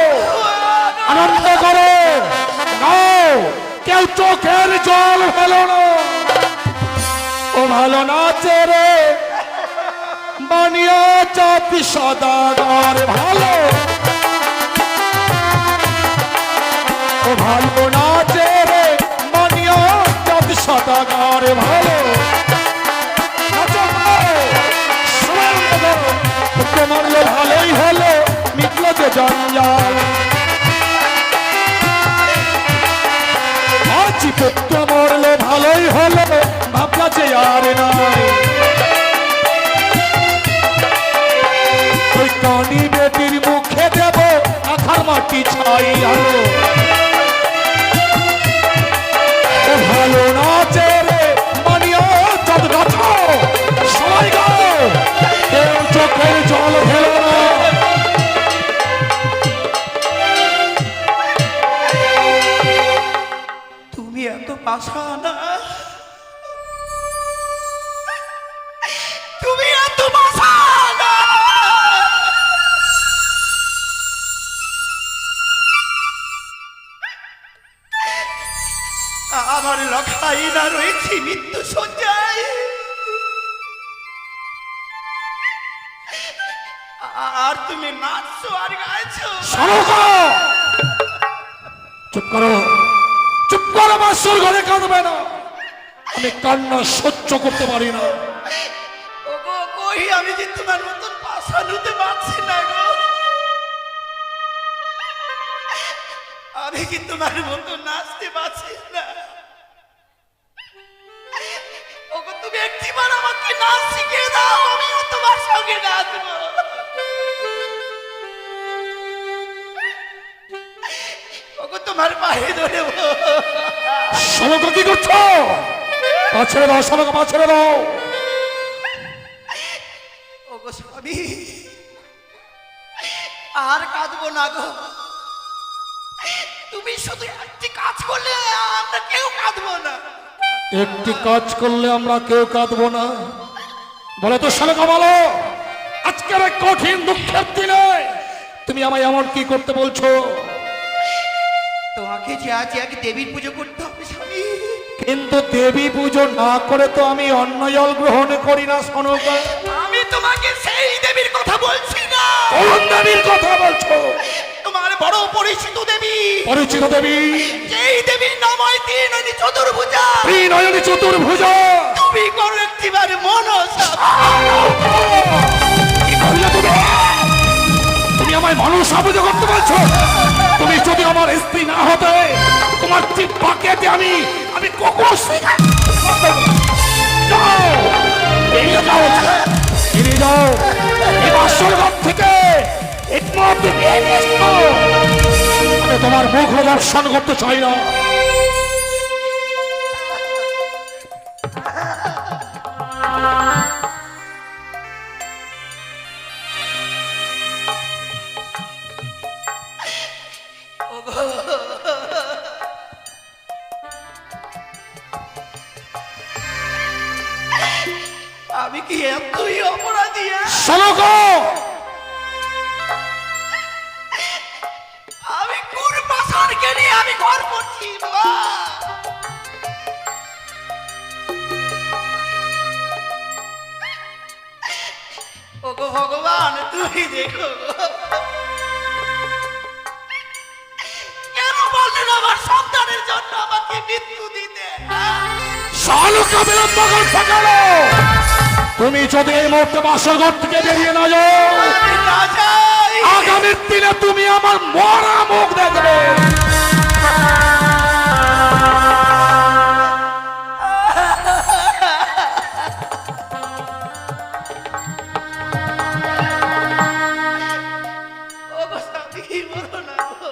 আনন্দ করো, নাও, কেউ চোখের জল ফেলো না। ও ভালো নাচে রে বানিয়া চাপি সদাগর ভালো, ও ভালো নাচে রে বানিয়া চাপি সদাগর ভালো। মারলে ভালোই হলো, মিটলো যে জঞ্জাল। আছি পুত্র মরলে ভালোই হলো, ভাবলা যে আর নাই। ওই কানি বেটির মুখে দেব আখার মাটি ছাই আলো। ও ভালো নাচে রে মানিয়া চাঁদ গাছো, সবাই গাও, কেউ চোখের জল ফেলো না। তুমি এত পাষাণ, তুমি এত পাষাণ। আমার লখাই না রয়েছে মৃত্যু সজ্জায়, আর তুমি নাচছো আর গাইছো। চুপ করো, চুপ করো, বাসর ঘরে কাঁদবে না। আমি কান্না সহ্য করতে পারি না। ওগো কই, আমি যে তোমার মতন পাষাণ হতে পারছি না গো। আমি কি তোমার মতন নাচতে পারছি না। ওগো তুমি একটিবার আমাকে নাচ শিখিয়ে দাও, আমিও তোমার সঙ্গে নাচবো। ওগো তোমার পায়ে ধরেব। সমক কি করছো? পা ছেড়ে দাও, সমক পা ছেড়ে দাও। ওগো স্বামী, আর কাঁদবো না গো। তুমি শুধু একটি কাজ করলে আমরা কেউ কাঁদবো না। একটি কাজ করলে আমরা কেউ কাঁদবো না বলে তো শালকা বলো, আজকের এক কঠিন দুঃখের দিনে তুমি আমায় এমন কি করতে বলছো? তোমাকে যে আজ এক দেবীর পুজো করতে হবে স্বামী। কিন্তু দেবী পুজো না করে তো আমি অন্ন জল গ্রহণ করি না সনকা। আমি তোমাকে সেই দেবীর কথা বলছি না। কোন দেবীর কথা বলছো? তোমার বড় পরিচিত দেবী। পরিচিত দেবী? যেই দেবীর নাম হয় ত্রিনয়নী চতুর্ভুজা। ত্রিনয়নী চতুর্ভুজা? তুমি করো একটিবার মনসা। কি করলে তুমি? তুমি আমায় মনসা পুজো করতে বলছো? তুমি যদি আমার স্ত্রী না হতে, তোমার ঠিক পাকেতে আমি কুকুর যাও, বেরিয়ে যাও, বেরিয়ে যাও এই বাসর ঘর থেকে। একমাত্র আমি তোমার মুখ দর্শন করতে চাই না। আমি কি এতই অপরাধী? শোনো, আমি কোন পাষাণকে নিয়ে আমি ঘর করছি? ওগো ভগবান, তুমি দেখো। শালুকা বিলম্ব করতে গেল। তুমি যদি এই মুহূর্তে বাসর ঘর থেকে বেরিয়ে না যাও, আমি না যাই। আগামীর দিনে তুমি আমার মরা মুখ দেখবে। ও গো স্বামী, বলো না গো।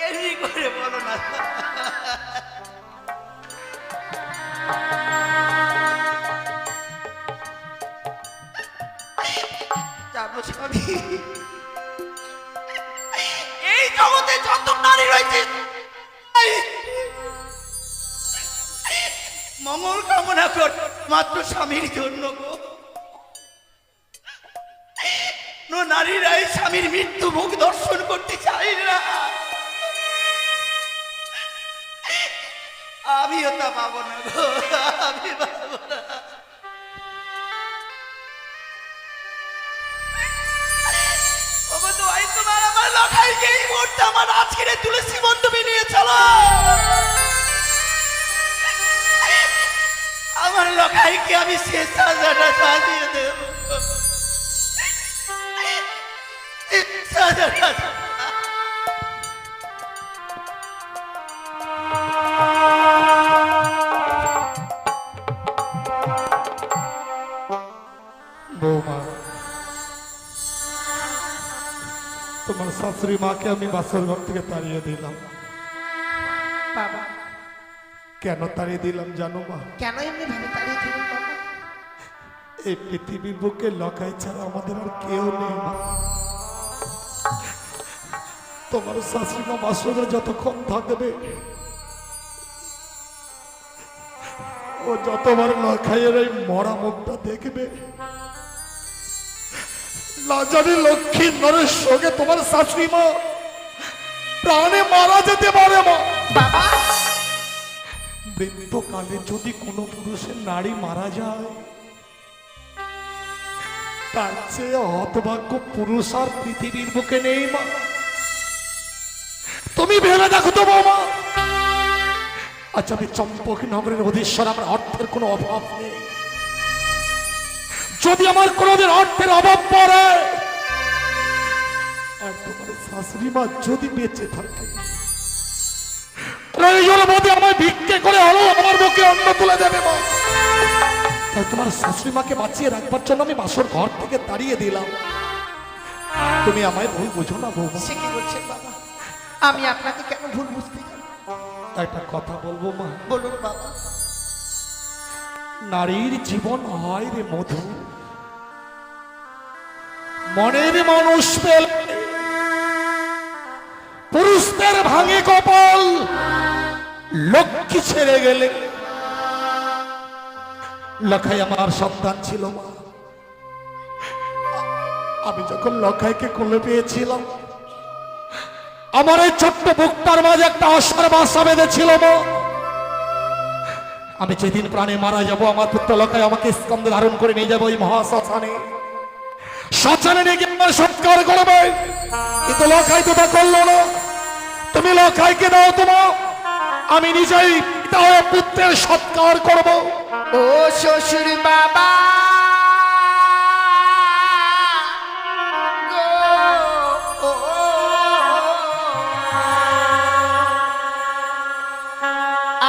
এমনি করে বলো না। জানো স্বামী, এই জগতে যত নারী রয়েছে মঙ্গল কামনা কর মাত্র স্বামীর জন্য গো। নারীরাই স্বামীর মৃত্যু মুখ দর্শন করতে চাই না। আমিও তা পাবো না গো, আমি পাবো না। ওগো দোয়াই তোমার, আমার লখাইকে এই মুহূর্তে আমার আজকের তুলসী মণ্ডপে নিয়ে চলো। আমার লখাইকে আমি শেষ সাজাটা সাজিয়ে দেব। সাজাটা বৌমা, তোমার শাশুড়ি মাকে আমি বাসর ঘর থেকে তাড়িয়ে দিলাম। বাবা, কেন তাড়িয়ে দিলাম জানো মা? কেন এমনি ভাবে তাড়িয়ে দিলেন বাবা? এই পৃথিবীর বুকে লকাই ছাড়া আমাদের আর কেউ নেই মা। তোমার শাশুড়ি মা বাসরে যতক্ষণ থাকবে, ও যতবার লখাইয়ের এই মরা মুখটা দেখবে, না জানি লক্ষ্মীন্দরের সঙ্গে তোমার শাশুড়ি মা প্রাণে মারা যেতে পারে মা। বাবা, বৃদ্ধকালে যদি কোনো পুরুষের নারী মারা যায়, তার চেয়ে হতভাগ্য পুরুষ আর পৃথিবীর বুকে নেই মা। তুমি ভেবে দেখো তো বৌমা, আচ্ছা আমি চম্পক নগরের অধীশ্বর, আমার অর্থের কোনো অভাব নেই। যদি আমার কোনোদিন অর্থের অভাব পড়ে, আর তোমার শাশুড়ি মা যদি বেঁচে থাকে, প্রয়োজন বোধে আমায় ভিক্ষে করে হলো আমার বুকে অন্ন তুলে দেবে মা। তাই তোমার শাশুড়ি মাকে বাঁচিয়ে রাখবার জন্য আমি বাসর ঘর থেকে তাড়িয়ে দিলাম। তুমি আমায় ভুল বুঝো না বৌমা। সে কি বলছেন বাবা? আমি আপনাকে কেন ভুল বুঝতে যাব? একটা কথা বলবো মা, বলুন বাবা। নারীর জীবন হয় রে মধু, মনের মানুষ পেলে পুরুষদের ভাঙে কপাল। লক্ষ্মী ছেড়ে গেলে, লখাই আমার সন্তান ছিল মা। আমি যখন লখাইকে কোলে পেয়েছিলাম, আমার এই ছোট্ট বুকটার মাঝে একটা অসার বাসা বেঁধেছিল মা। আমি যেদিন প্রাণে মারা যাব, আমার পুত্র লখাই আমাকে স্কন্ধে ধারণ করে নিয়ে যাবো ওই মহাশ্মশানে। শ্মশানে নিয়ে গিয়ে আমার সৎকার করবে, কিন্তু লখাই তো তা করলো না। তুমি লখাইকে দাও তোমার, আমি নিজেই পিতা হয়ে পুত্রের সৎকার করব। ও শ্বশুর বাবা গো, ও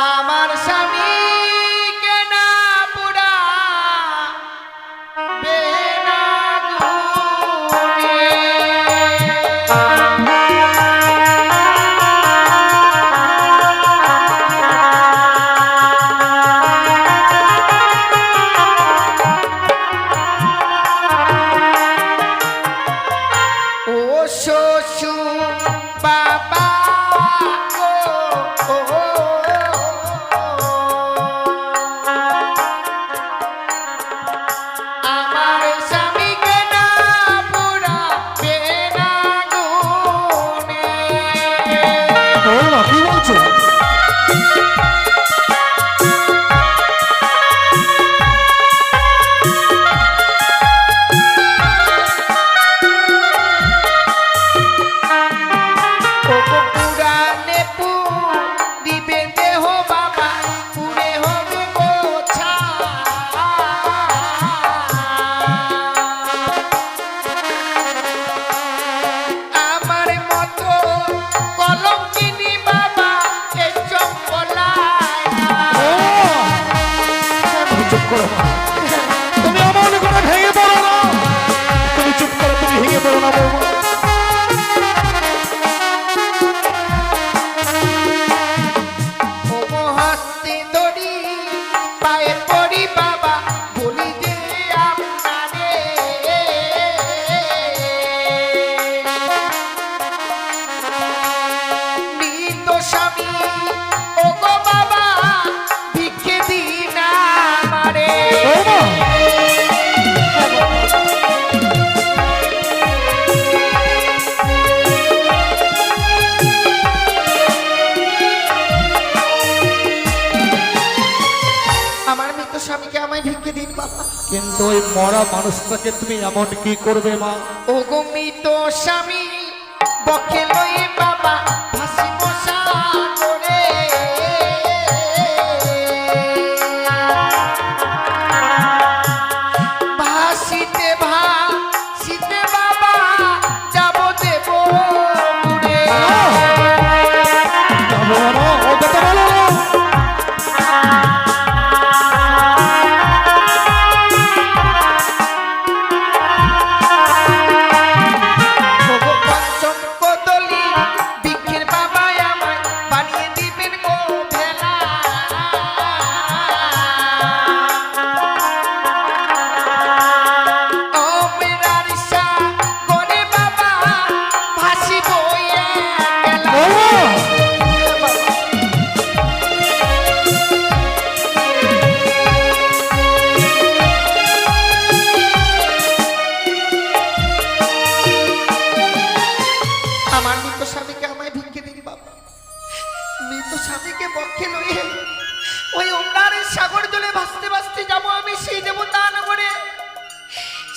আমার স্বামীকে না পুরা বেনা গুনে। কিন্তু ওই মরা মানুষটাকে তুমি এমন কি করবে মা? ও গো মৃত স্বামী বকে লই বাবা ভাসিব সাগরে। ভাসিতে ভাসিতে বাবা যাব দেব পুরে। যাবো না, ও কথা বলো না। ওগো পঞ্চম কদলি বৃক্ষের বাবা আমায় বানিয়ে দিবেন গো ভেলা। ও মেরার সাগরে বাবা ভাসিব একলা। আমার মৃত স্বামীকে আমায় ভিক্ষে দিন বাবা। মৃত স্বামীকে বক্ষে লইয়ে ওই ওমরারের সাগর জলে ভাসতে ভাসতে যাবো আমি সেই দেবতা নগরে।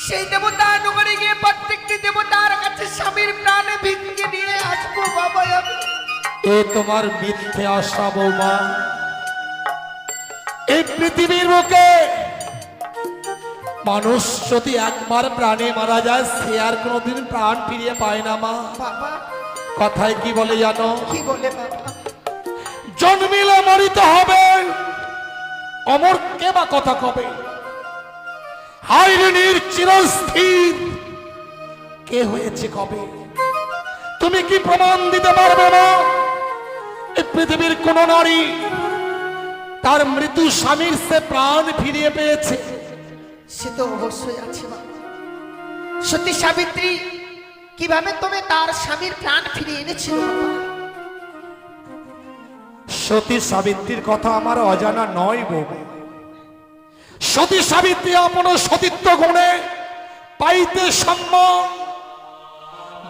সেই দেবতা নগরে গিয়ে প্রত্যেকটি দেবতার কাছে স্বামীর প্রাণে ভিক্ষে নিয়ে আসবো বাবা আমি। এ তোমার মিথ্যে আশা বৌমা। এই পৃথিবীর বুকে মানুষ যদি একবার প্রাণে মারা যায় সে আর কোনোদিন প্রাণ ফিরিয়ে পায় না মা। বাবা কথায় কি বলে জানো? কি বলে বাবা? জন্মিলে মরিতে হবে, অমর কে বা কথা কবে। হাইরিনীর চিরস্থির কে হয়েছে কবে? তুমি কি প্রমাণ দিতে পারবে না এই পৃথিবীর কোন নারী তার মৃত্যু স্বামীর সে প্রাণ ফিরিয়ে পেয়েছে? সে তো অবশ্যই আছে বাবা। সতী সাবিত্রী কিভাবে তুমি তার স্বামীর প্রাণ ফিরিয়ে এনেছিল বাবা? সতী সাবিত্রীর কথা আমার অজানা নয় বৌমা। সতী সাবিত্রী আপন সতীত্ব গুণে পাইতে সম্মান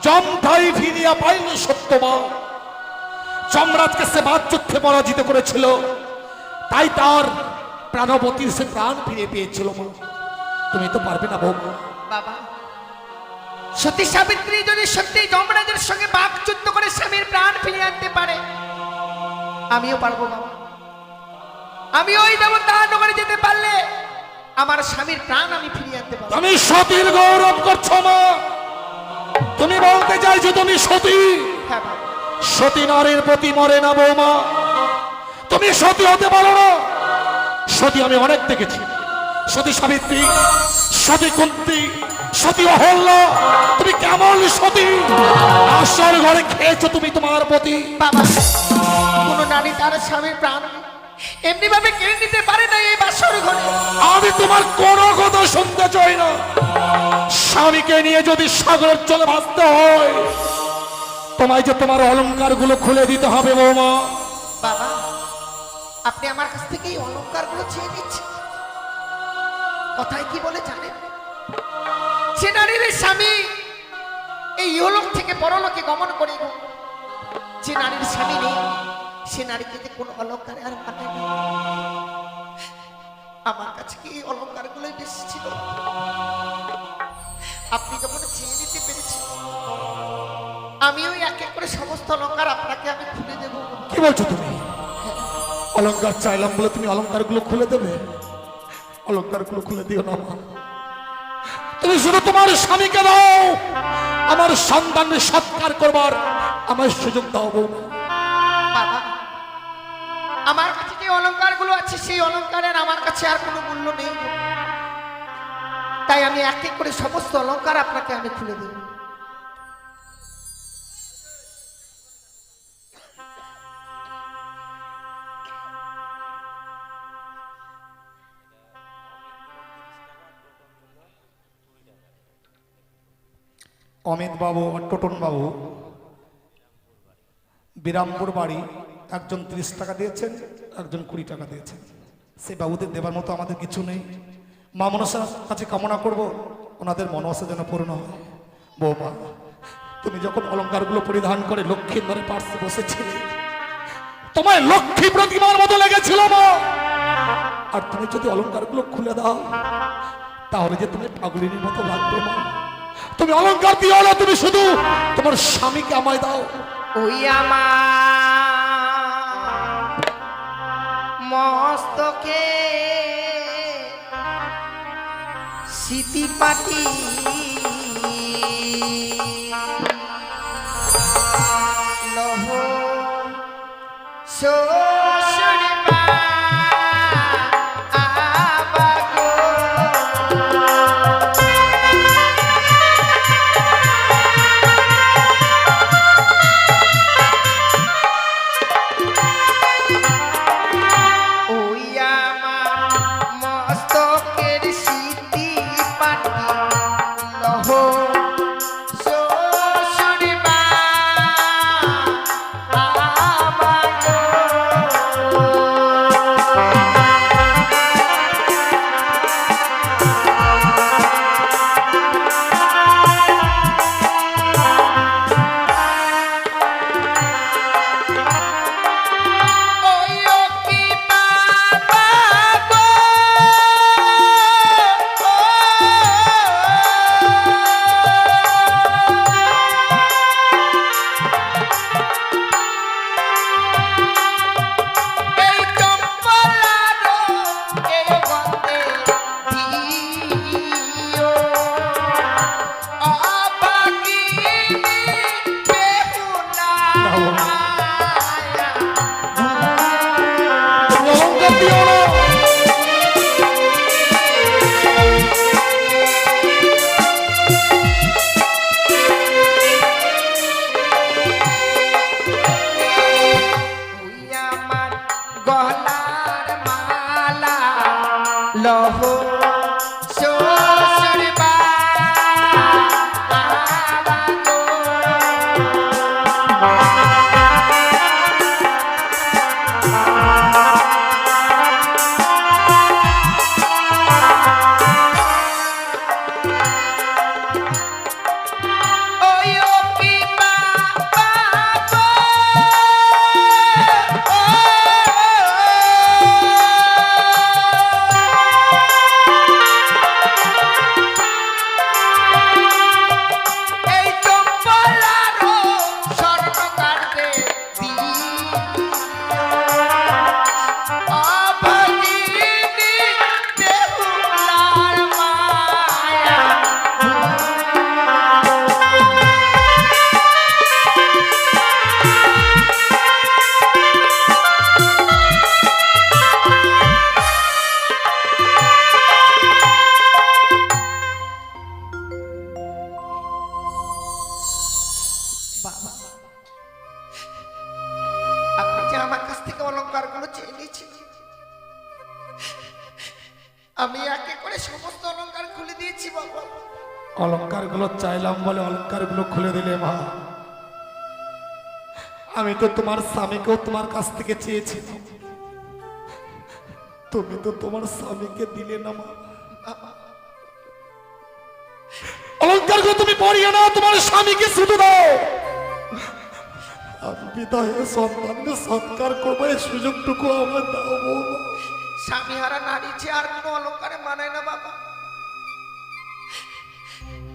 জমঠাই ফিরিয়া পাইল সত্যমা। যমরাজকে সে বাচ্চুক্ষে পরাজিত করেছিল, তাই তার প্রাণবতীর সে প্রাণ ফিরে পেয়েছিল মা। তুমি তো পারবে না বৌমা। বাবা সতী সাবিত্রী যদি সত্যি যমরাজের সঙ্গে বাকযুদ্ধ করে স্বামীর প্রাণ ফিরিয়ে আনতে পারে আমিও পারবো বাবা। আমি ওই দেবতা নগরে যেতে পারলে আমার স্বামীর প্রাণ আমি ফিরিয়ে আনতে পারবো। তুমি সতীর গৌরব করছো মা। তুমি বলতে চাইছো তুমি সতী? হ্যাঁ বাবা। সতী নারীর প্রতি মরে না বৌমা। তুমি সতী হতে পারো না। সতী আমি অনেক দেখেছি। সতী সাবিত্রী, সতী কুন্তী, সতী অহল্যা। তুমি কেমন সতী? আশার ঘরে খেয়েছো তুমি তোমার প্রতি। বাবা কোন নারী তার স্বামীর প্রাণ এমনি ভাবে কেড়ে নিতে পারে না এই বাসর ঘরে। আমি তোমার কোনো কথা শুনতে চাই না। স্বামীকে নিয়ে যদি সাগরের জলে ভাসতে হয় তোমায় যে তোমার অলংকার গুলো খুলে দিতে হবে বৌমা। বাবা আপনি আমার কাছ থেকে এই অলংকার গুলো চেয়ে নিচ্ছেন। কথায় কি বলে জানেন? সে নারীর স্বামী এই ইহলোক থেকে পরলোকে গমন করে গো। যে নারীর স্বামী নেই সে নারীকে যে কোনো অলংকারে আর মানে না। আমার কাছে কি এই অলংকার গুলোই বেশি ছিল। আপনি যখন চেয়ে নিতে পেরেছেন আমিও এক এক করে সমস্ত অলংকার আপনাকে আমি খুলে দেবো। কি বলছো তুমি? অলংকার চাইলাম বলে তুমি অলংকার গুলো খুলে দেবে? অলংকার গুলো খুলে দিও না মা। তুমি শুধু তোমার স্বামীকে দাও, আমার সন্তানের সৎকার করবার আমার সুযোগ দাও বৌমা। বাবা আমার কাছে যে অলংকার গুলো আছে সেই অলংকারের আমার কাছে আর কোনো মূল্য নেই। তাই আমি এক এক করে সমস্ত অলংকার আপনাকে আমি খুলে দেব। অমিত বাবু আর টোটন বাবু বিরামপুর বাড়ি, একজন 30 টাকা দিয়েছেন, একজন 20 টাকা দিয়েছেন। সেই বাবুদের দেবার মতো আমাদের কিছু নেই। মা মনসার কাছে কামনা করব ওনাদের মনসা যেন পূর্ণ হয়। বৌমা তুমি যখন অলংকারগুলো পরিধান করে লক্ষ্মীর ধরে পার্শ্বে বসেছিলে তোমায় লক্ষ্মী প্রতিমার মতো লেগেছিল মা। আর তুমি যদি অলংকারগুলো খুলে দাও তাহলে যে তুমি পাগলিনীর মতো লাগবে মা। তুমি অলংকার দিও না, তুমি শুধু তোমার স্বামীকে আমায় দাও। ওই আমার মস্তকে সিটি পাটি লহ শ্বশুর মা আবাগো। ওই আমার মস্তকের সিটি পাটি লহ শ্বশুর মা আবাগো। ওই ও কি বাবা গো, এই চম্পলারো এই গন্ধে দিও অবাগিনী বেহুলা। তুমি অলংকার দিও না। ওই আমার গলার মালা লহ শ্বশুর মা আবাগো। ওই ও কি বাবা গো, এই চম্পলারো স্বর্ণকারে অবাগিনী বেহুলার মায়া। বাবা, আপনি যে আমার কাছ থেকে অলংকারগুলো চেয়ে নিয়েছিলেন, আমি একে করে সমস্ত অলংকার খুলে দিয়েছি বাবা। অলংকার গুলো চাইলাম বলে অলংকার গুলো খুলে দিলে মা। আমি তো তোমার স্বামীকেও তোমার কাছ থেকে চেয়েছি, তুমি তো তোমার স্বামীকে দিলে না মা। অলংকার গুলো তুমি পরিয়ে নাও, তোমার স্বামীকে শুধু দাও। আমি বিদায় সন্তানকে সৎকার করবো, এই সুযোগটুকু আমার দাও বৌমা। স্বামীহারা নারী যে আর কোনো অলংকারে মানায় না বাবা।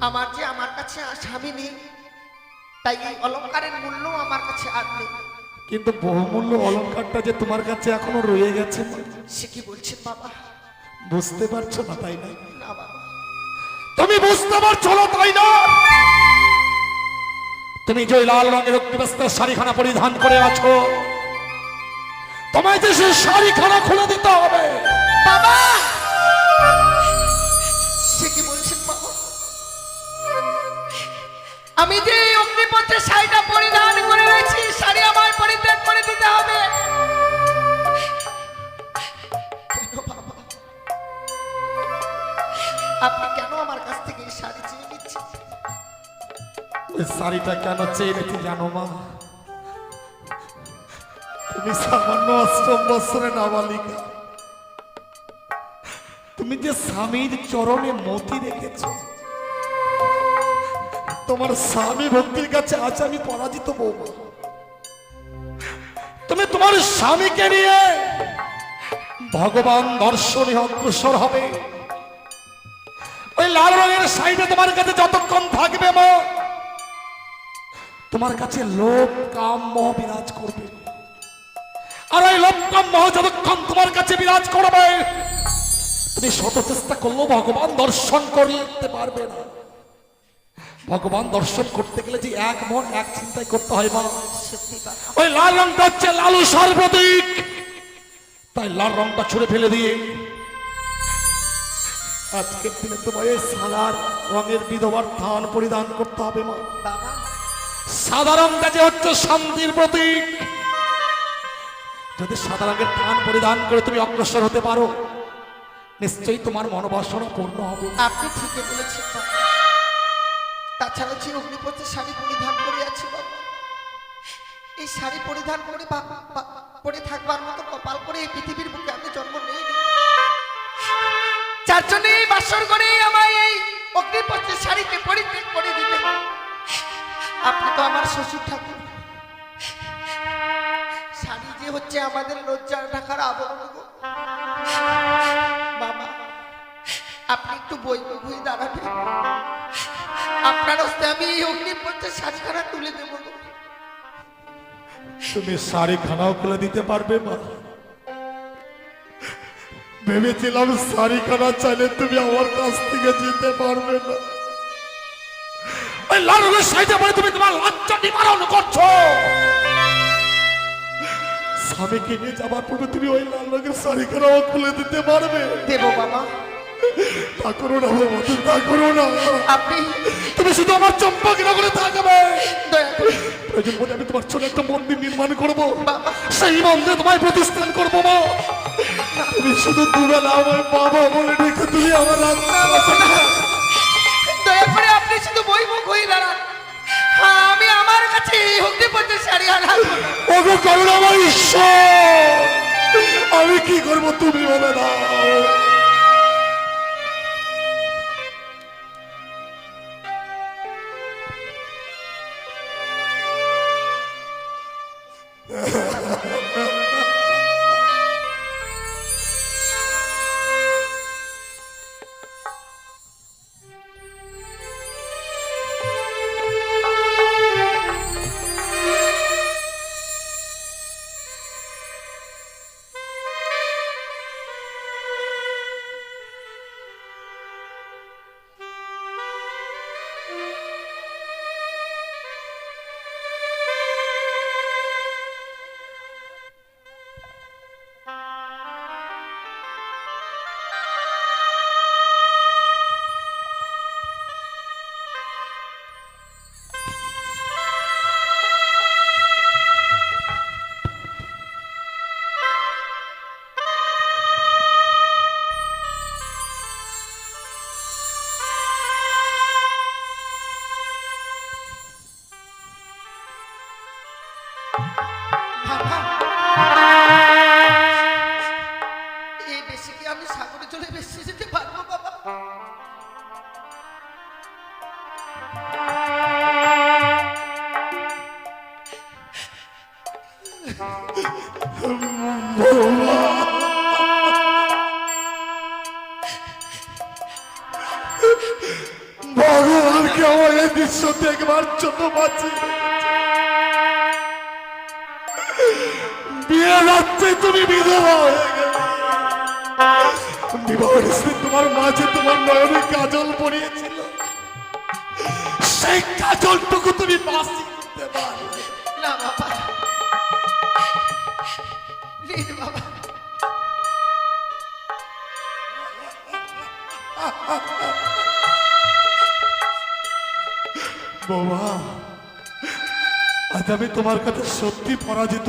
আমার যে আমার কাছে স্বামী নেই, তাই এই অলংকারের মূল্য আমার কাছে আর নেই। কিন্তু বহুমূল্য অলংকারটা যে তোমার কাছে এখনো রয়ে গেছে মা। সে কি বলছেন বাবা? বুঝতে পারছো না তাই না? না বাবা। তুমি বুঝতে পারছো না তাই না? তুমি যে লাল রঙের অগ্নিবস্ত্রের শাড়িখানা পরিধান করে আছো, তোমায় যে সেই শাড়িখানা খুলে দিতে হবে। বাবা, সে কি বলছেন বাবা? আমি যে এই অগ্নিপথের শাড়িটা পরিধান করে রয়েছি, শাড়ি আমার পরিত্যাগ করে দিতে হবে। কেন বাবা? আপনি কেন আমার কাছ থেকে এই শাড়ি চেয়ে নিচ্ছেন? ওই শাড়িটা কেন চেয়ে নিতে জানো মা? তুমি সামান্য ৮ বছরের নাবালিকা, তুমি যে স্বামীর চরণে মতি রেখেছ, তোমার স্বামী ভক্তির কাছে আজ আমি পরাজিত বৌমা। তুমি তোমার স্বামীকে নিয়ে ভগবান দর্শনে অগ্রসর হবে। ওই লাল রঙের শাড়িটা তোমার কাছে যতক্ষণ থাকবে মা, তোমার কাছে লোভ কাম মোহ বিরাজ করবে। আর ওই লোভ কাম মোহ যতক্ষণ তোমার কাছে বিরাজ করবে, তুমি শত চেষ্টা করলেও ভগবান দর্শন করতে পারবে না। ভগবান দর্শন করতে গেলে যে এক মন এক চিন্তায় করতে হয় মা। সত্যি বাবা, ওই লাল রংটা হচ্ছে লালসার প্রতীক, তাই লাল রংটা ছুঁড়ে ফেলে দিয়ে আজকের দিনে তোমার এই সাদার রঙের বিধবার থান পরিধান করতে হবে মা। বাবা সাদা রংটা যে হচ্ছে শান্তির প্রতীক, যদি সাদা রঙের থান পরিধান করে তুমি অগ্রসর হতে পারো, নিশ্চয়ই তোমার মনোবাসনা পূর্ণ হবে। আপনি ঠিকই বলেছেন বাবা। তাছাড়া যে অগ্নিপথে শাড়ি পরিধান করে আছি বাবা, এই শাড়ি পরিধান করে পরে থাকবার মতো কপাল করে এই পৃথিবীর বুকে আমি জন্ম নেইনি। যার জন্য এই বাসর করে আমায় এই অগ্নিপথে শাড়িকে পরিত্যাগ করে দিতে। আপনি তো আমার শ্বশুর ঠাকুর, শাড়ি যে হচ্ছে আমাদের লজ্জা ঢাকার আবরণ গো। বাবা আপনি একটু বই বই দাঁড়াবেন, আপনার হস্তে আমি এই অগ্নিপথে শাড়িখানা তুলে দেব গো। তুমি শাড়িখানাও খুলে দিতে পারবে মা? ভেবেছিলাম শাড়িখানা চাইলে তুমি আমার কাছ থেকে যেতে পারবে না। ওই লাল রঙের শাড়িটা পরে তুমি তোমার লজ্জা নিবারণ করছো। স্বামীকে নিয়ে যাবার পূর্বে তুমি ওই লাল রঙের শাড়িখানাও খুলে দিতে পারবে? দেব বাবা। তা করো না বাবা, তুমি তা করো না। আপনি তুমি শুধু আমার চম্পাকে নগরে থাকবে। দয়া করে প্রয়োজন বলে আমি তোমার ছোট একটা মন্দির নির্মাণ করবো, বাবা। সেই মন্দিরে তোমায় প্রতিষ্ঠান করবো মা। তুমি শুধু দুবেলা আমার বাবা বলে রেখে তুমি আমার দয়া করে আপনি শুধু বই মুখ হয়ে দাঁড়ান। হ্যাঁ আমি আমার কাছে এই অগ্নিপথে শাড়ি আনবো না। ওগো করুন আমার ঈশ্বর, আমি কি করবো তুমি বলে দাও। বাবা এই বেশি কি আমি সাগরে চলে বেশি যেতে পারবো বাবা? ভগবানকে আমার এই দৃশ্য দেখবার জন্য বাঁচি। বিয়ে রাত্রে তুমি বিধবা হয়ে গেলে, বিবাহের স্ত্রী তোমার মাঝে তোমার নয়নে কাজল পরিয়েছিল, সেই কাজলটুকু তুমি বাঁচি করতে পারবে না বাবা, প্লিজ বাবা। বাবা আজ আমি তোমার কাছে সত্যি পরাজিত।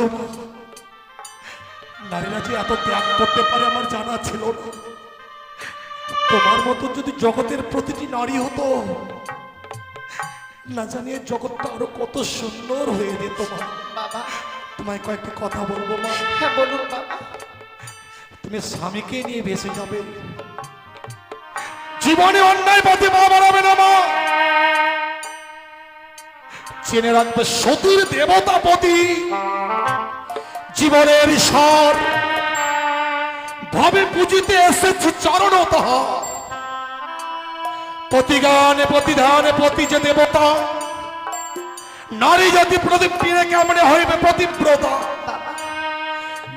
নারীরা যে এত ত্যাগ করতে পারে আমার জানা ছিল না। তোমার মতো যদি জগতের প্রতিটি নারী হতো, না জানিয়ে জগৎটা আরো কত সুন্দর হয়ে যেত মা। বাবা তোমায় কয়েকটা কথা বলবো মা। হ্যাঁ বলুন বাবা। তুমি স্বামীকে নিয়ে বেঁচে যাবে, জীবনে অন্যায় পথে মা বাড়াবে না মা। জেনে রাখবে সতীর দেবতাপতি জীবনের ঈশ্বর ভাবে পুজিতে এসেছে চরণতঃ। প্রতিগানে প্রতিধানে প্রতি যে দেবতা, নারী জাতি প্রদীপ টিনে কেমনে হইবে প্রতিব্রতা।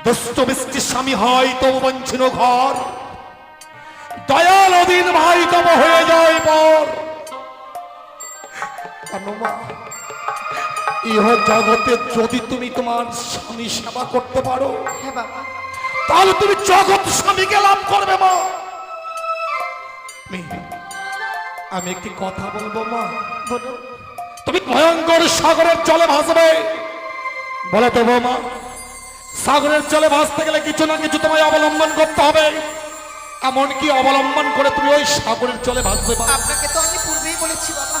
দুষ্ট মিষ্টি স্বামী হয় তবু বঞ্চিন ঘর, দয়াল অধীন ভাই তব হয়ে যায় পর। মা, ইহ জগতে যদি তুমি তোমার স্বামী সেবা করতে পারো, হ্যাঁ বাবা, তাহলে তুমি জগৎ স্বামীকে লাভ করবে মা। আমি একটি কথা বলবো মা, বলুন। তুমি ভয়ঙ্কর সাগরের জলে ভাসবে, বলে দেবো মা। সাগরের জলে ভাসতে গেলে কিছু না কিছু তোমায় অবলম্বন করতে হবে, এমনকি অবলম্বন করে তুমি ওই সাগরের জলে ভাসবে মা। আপনাকে তো আমি পূর্বেই বলেছি বাবা,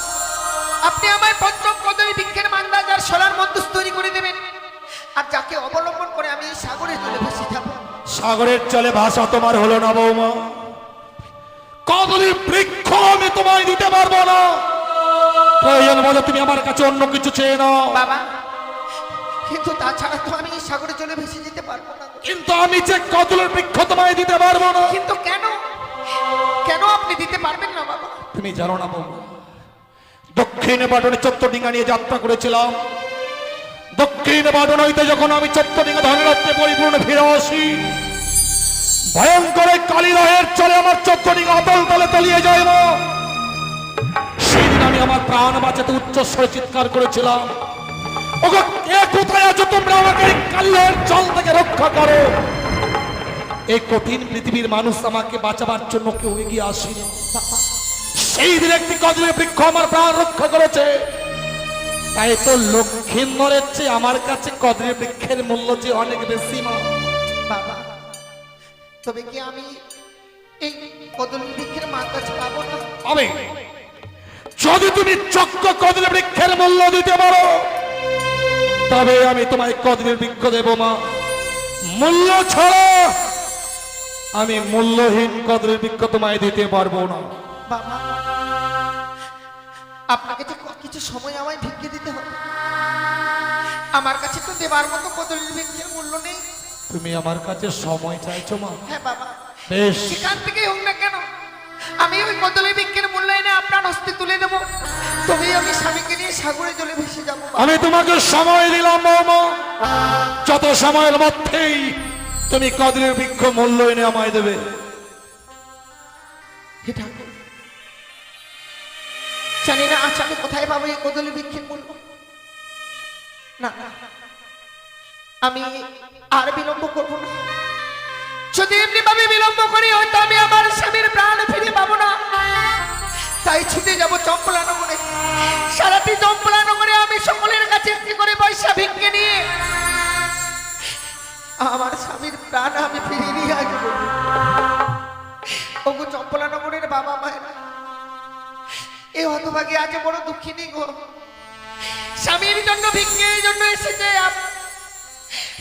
আপনি আমায় পঞ্চম কদমী বৃক্ষের মান্দা যার সোনার মন্দির তৈরি করে দেবেন, আর যাকে অবলম্বন করে আমি এই সাগরের জলে ভেসে যাব। সাগরের জলে ভাসা তোমার হলো না বৌমা, কদলীর বৃক্ষ আমি তোমায় দিতে পারবো না। প্রয়োজন বলে তুমি আমার কাছে অন্য কিছু চেয়ে নাও বাবা, কিন্তু তাছাড়া তো আমি এই সাগরের জলে ভেসে যেতে পারবো না। কিন্তু আমি যে কদলের বৃক্ষ তোমায় দিতে পারবো না। কিন্তু কেন, কেন আপনি দিতে পারবেন না বাবা? তুমি জানো না বৌমা, দক্ষিণ বাটনে চত্বরডিঙ্গা নিয়ে যাত্রা করেছিলাম। দক্ষিণ বাটন হইতে যখন আমি চত্বরডিঙ্গা ধনরত্নে পরিপূর্ণ ফিরে আসি, ভয়ঙ্কর কালীরহের চলে আমার চত্বরডিঙ্গা অতল তলে তলিয়ে যায় মা। সেদিন আমি আমার প্রাণ বাঁচাতে উচ্চস্বরে চিৎকার করেছিলাম, ওগো কে কোথায় আছো তোমরা, আমাকে এই কালীরহের জল থেকে রক্ষা করো। এই কঠিন পৃথিবীর মানুষ আমাকে বাঁচাবার জন্য কেউ এগিয়ে আসেনি। সেই দিন একটি কদলের বৃক্ষ আমার প্রাণ রক্ষা করেছে। তাই তো লক্ষ্মীন্দরের চেয়ে আমার কাছে কদলের বৃক্ষের মূল্য যে অনেক বেশি মা। বাবা, তবে কি আমি এই কদলী বৃক্ষের মাথা পাবো না? হবে, যদি তুমি চক্র কদলের বৃক্ষের মূল্য দিতে পারো, তবে আমি তোমায় কদলের বৃক্ষ দেব মা। মূল্য ছাড়া আমি মূল্যহীন কদলের বৃক্ষ তোমায় দিতে পারবো না। বাবা, আপনাকে তো কিছু সময় আমায় ভিক্ষে দিতে হবে, আমার কাছে তো দেবার মতো কদলী বৃক্ষের মূল্য নেই। তুমি আমার কাছে সময় চাইছো মা? হ্যাঁ বাবা, বেশ, সেখান থেকেই হোক না কেন, আমি ওই কদলী বৃক্ষের মূল্য এনে আপনার হস্তে তুলে দেবো, তবেই আমি স্বামীকে নিয়ে সাগরে জলে ভেসে যাবো। আমি তোমাকে সময় দিলাম মা, যত সময়ের মধ্যেই তুমি কদলের বৃক্ষ মূল্য এনে আমায় দেবে। হে ঠাকুর, জানি না আজ আমি কোথায় পাবো এই কদলী বৃক্ষের মূল্য। না, আমি আর বিলম্ব করবো না। যদি এমনি ভাবে বিলম্ব করি হয়তো আমি আমার স্বামীর প্রাণ ফিরে পাবো না। তাই ছুটে যাবো চম্পলানগরে। সারাটি চম্পলানগরে আমি সকলের কাছে একটি করে পয়সা ভিক্ষে নিয়ে আমার স্বামীর প্রাণ আমি ফিরিয়ে নিয়ে আসবো। ওগো চম্পলানগরের বাবা মায়েরা, এই হতভাগী আজ বড় দুঃখিনী গো, স্বামীর জন্য ভিক্ষের জন্য এসেছে,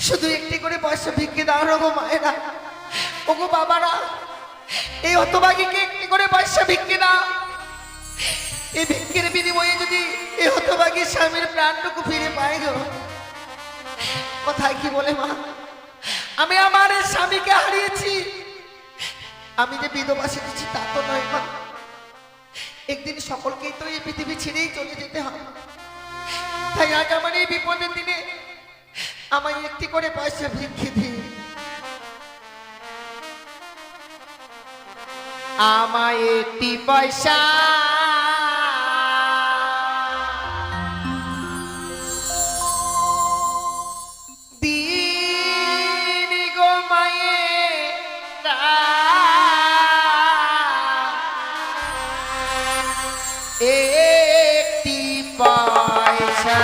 শুধু একটি করে পয়সা ভিক্ষে দাও না গো মায়েরা। ওগো বাবারা, এই হতভাগীকে একটি করে পয়সা ভিক্ষে দাও। এই ভিক্ষের বিনিময়ে যদি এই হতভাগী স্বামীর প্রাণটুকু ফিরে পাই গো। কোথায় কি বলে মা, আমি আমার স্বামীকে হারিয়েছি, আমি যে বিধবা সেরেছি তা তো নয় মা। একদিন সকলকেই তো এই পৃথিবী ছেড়েই চলে যেতে হবে। তাই আজ আমার এই বিপদের দিনে আমায় একটি করে পয়সা ভিক্ষে দিই। আমায় একটি পয়সা দিন গো মায়েরা, একটি পয়সা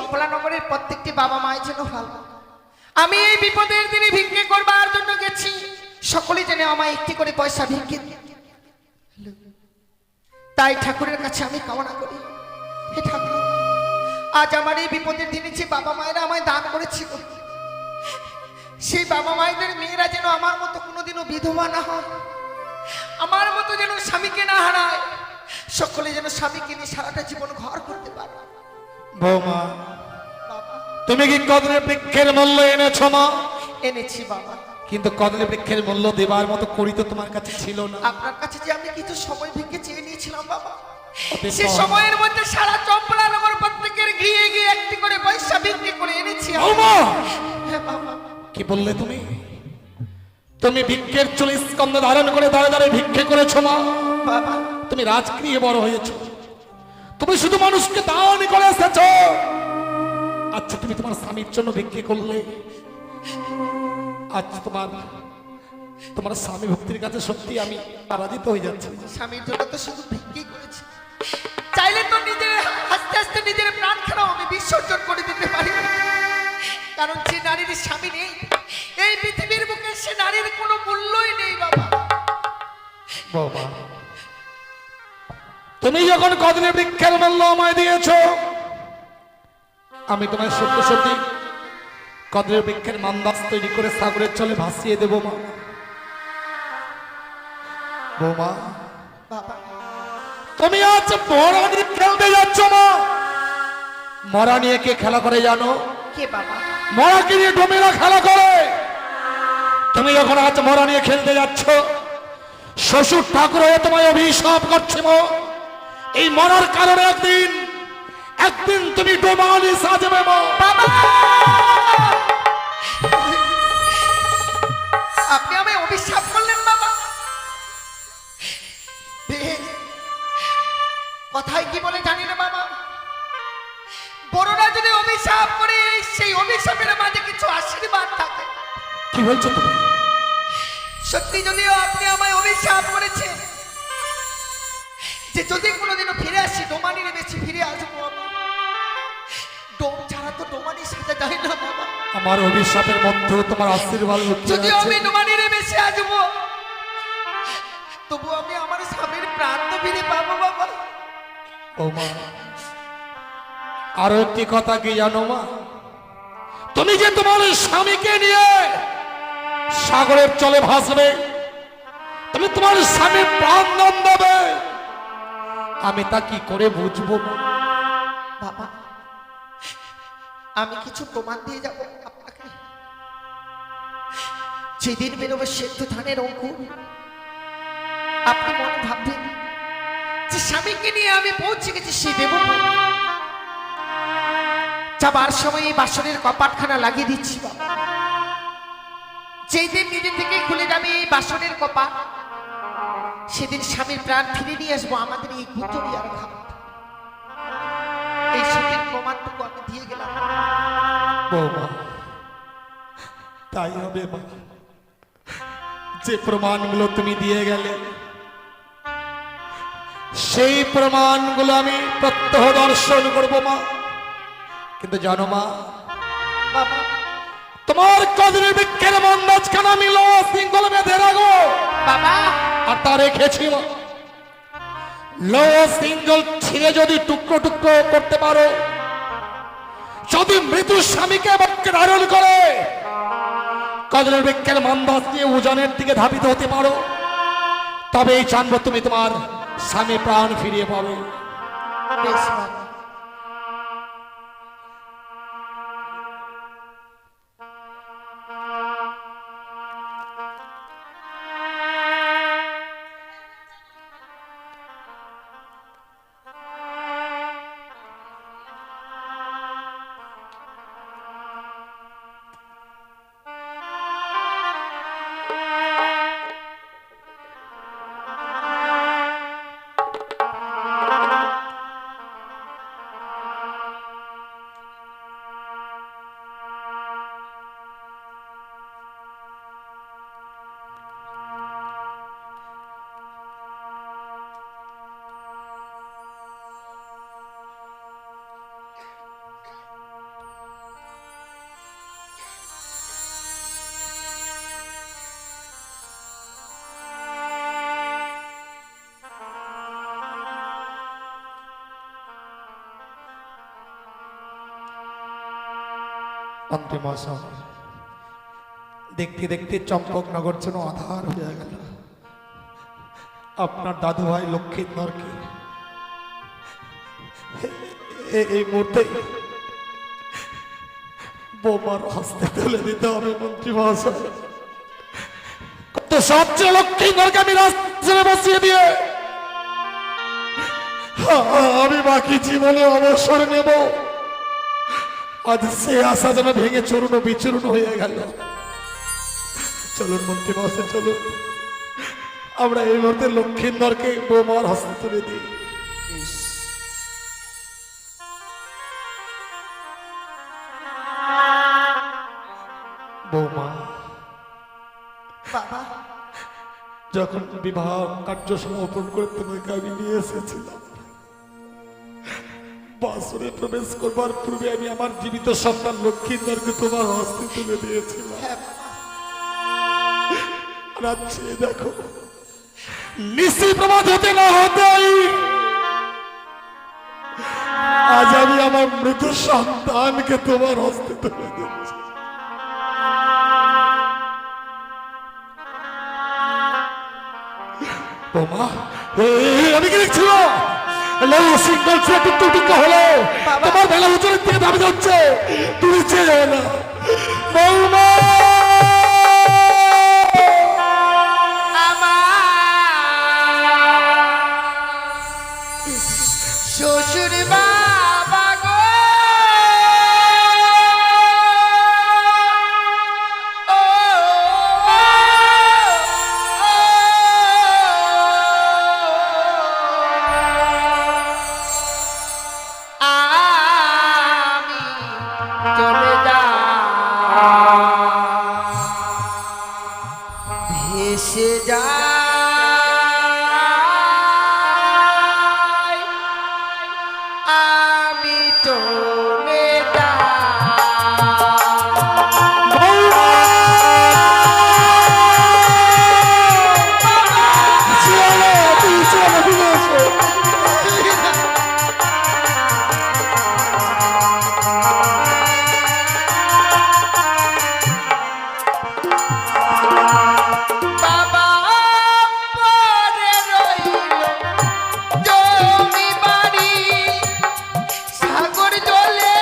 চম্পলানগরের প্রত্যেকটি বাবা মায়ের জন্য ভালো। আমি এই বিপদের দিনে ভিক্ষে করবার জন্য গেছি, সকলে যেন আমায় একটি করে পয়সা ভিক্ষে দিয়ে। তাই ঠাকুরের কাছে আমি কামনা করি, হে ঠাকুর, আজ আমার এই বিপদের দিনে যে বাবা মায়েরা আমায় দান করেছিল, সেই বাবা মায়েদের মেয়েরা যেন আমার মতো কোনোদিনও বিধবা না হয়, আমার মতো যেন স্বামীকে না হারায়, সকলে যেন স্বামীকে নিয়ে সারাটা জীবন ঘর করতে পারে। বৌমা, বাবা, তুমি কি কদলি বৃক্ষের মূল্য এনেছো মা? এনেছি বাবা, কিন্তু কদলি বৃক্ষের মূল্য দেবার মতো করি তো তোমার কাছে ছিল না। আপনার কাছে যে আমি কিছু সময় ভিক্ষে চেয়ে নিয়েছিলাম বাবা, অতএব সে সময়ের মধ্যে সারা চম্পলানগর প্রত্যেকের গৃহে গিয়ে একটি করে পয়সা ভিক্ষে করে এনেছি আমি। বৌমা, হ্যাঁ বাবা। কি বললে তুমি? তুমি ভিক্ষের চুল স্কন্ধ ধারণ করে দাঁড়ে দাঁড়িয়ে ভিক্ষে করেছো মা? বাবা, তুমি রাজগৃহে বড় হয়েছো, তুমি শুধু মানুষকে দান করে এসেছো। আচ্ছা, তুমি তোমার স্বামীর জন্য ভিক্ষে করলে, আজ তোমার স্বামী ভক্তির কাছে সত্যি আমি পরাজিত হয়ে যাচ্ছি। স্বামীর জন্য তো শুধু ভিক্ষেই করেছি, চাইলে তো নিজের আস্তে আস্তে নিজের প্রাণখানাও আমি বিসর্জন করে দিতে পারি, কারণ যে নারীর স্বামী নেই এই পৃথিবীর বুকে, সে নারীর কোনো মূল্যই নেই বাবা। বাবা, তুমি যখন কদলি বৃক্ষের মূল্য আমায় দিয়েছো, আমি তোমায় সত্যি সত্যি কদলি বৃক্ষের মান্দাস তৈরি করে সাগরের জলে ভাসিয়ে দেবো মা। বৌমা, বাবা, তুমি আজ মরা নিয়ে খেলতে যাচ্ছ মা। মরা নিয়ে কে খেলা করে জানো? কে বাবা? মরাকে নিয়ে ডোমেরা খেলা করে। তুমি যখন আজ মরা নিয়ে খেলতে যাচ্ছ, শ্বশুর ঠাকুর হয়ে তোমায় অভিশাপ করছে মা। এই মরার কারণে একদিন তুমি ডোমালি সাজবে মা। বাবা, আপনি আমায় অভিশাপ করলেন বাবা? বেশ, কথায় কি বলে জানি না বাবা, বড়রা যদি অভিশাপ করে সেই অভিশাপের মাঝে কিছু আশীর্বাদ থাকে। কি বলছো তুমি? সত্যি যদিও আপনি আমায় অভিশাপ করেছেন যে যদি কোনোদিনও ফিরে আসি ডোমানির বেশি ফিরে আসবো, আমি ডোম ছাড়া তো ডোমানি সাজা যায় না বাবা। আমার অভিশাপের মধ্যেও তোমার আশীর্বাদ লুকিয়ে যদিও আছে। আমি ডোমানির বেশি আসবো, তবু আমি আমার স্বামীর প্রাণ তো ফিরে পাবো বাবা। ও মা, আরো একটি কথা কি জানো মা? তুমি যে তোমার স্বামীকে নিয়ে সাগরের জলে ভাসবে, তুমি তোমার স্বামীর প্রাণ দান দেবে, আমি তা কি করে বুঝবো মা? বাবা, আমি কিছু প্রমাণ দিয়ে যাব আপনাকে। যেদিন বেরোবে সেদ্ধ ধানের অঙ্কুর, আপনি মনে ভাববেন যে স্বামীকে নিয়ে আমি পৌঁছে গেছি সেই দেবপুর। যাবার সময় এই বাসনের কপাটখানা লাগিয়ে দিচ্ছি বাবা। যেই দিন নিজে থেকে খুলে যাবে এই বাসনের কপাট, সেদিন স্বামীর প্রাণ ফিরে নিয়ে আসবো আমাদের এই গুতরিয়ার ঘাট। এই সত্যের প্রমাণটুকু আমি দিয়ে গেলাম। বৌমা, তাই হবে মা। যে প্রমাণগুলো তুমি দিয়ে গেলে, সেই প্রমাণগুলো আমি প্রত্যহ দর্শন করব মা। কিন্তু জানো মা, বাবা, তোমার কদলি বৃক্ষের মাঝখানে আমি সিঙ্গল বেঁধে রাখবো বাবা, আর তা রেখেছি মা। সিঙ্গল ছিঁড়ে যদি টুকরো টুকরো করতে পারো, যদি মৃত্যু স্বামীকে বাক্যে ধারণ করে কদলের বৃক্ষের মান্দাস দিয়ে উজানের দিকে ধাবিত হতে পারো, তবেই জানবো তুমি তোমার স্বামী প্রাণ ফিরিয়ে পাবে। বেশ বাবা। মন্ত্রী মশাই, দেখতে দেখতে চম্পকনগর যেন আধার হয়ে গেল। আপনার দাদু ভাই লক্ষ্মীধরকে এই মুহূর্তে বোমার হস্তে তুলে দিতে হবে মন্ত্রী মহাশয়। কত সবচেয়ে লক্ষ্মীধরকে আমি রাস্তায় বসিয়ে দিয়ে আমি বাকি জীবনে অবসর নেব। আজ সে আশা যেন ভেঙে চূর্ণ বিচূর্ণ হয়ে গেল। চলুন মন্ত্রী মহাশয়, চলুন আমরা এই মুহূর্তে লক্ষ্মীধরকে বোমার হস্তে তুলে দিই। বৌমা, বাবা, যখন বিবাহ কার্য সমাপন করে তোমাকে আমি নিয়ে এসেছিলাম, বাসরে প্রবেশ করবার পূর্বে আমি আমার জীবিত সন্তান লক্ষ্মীধরকে তোমার হস্তে তুলে দিয়েছিলাম। রাত্রে দেখো, নিশি প্রমাদ হতে না হতেই আজ আমি আমার মৃত সন্তানকে তোমার হস্তে তুলে দিচ্ছি। বোমা, আমি কি দেখছিলাম সিঙ্গল টুকটুক হলো, তোমার বেলা উচ্চের থেকে দাবি যাচ্ছে, তুমি চেয়ে না বৌমা। শ্বশুর বাবা গো, আমি চলে ভেসে যাই, আমি চলে বাবা পরে রইল জমি বাড়ি, সাগর জলে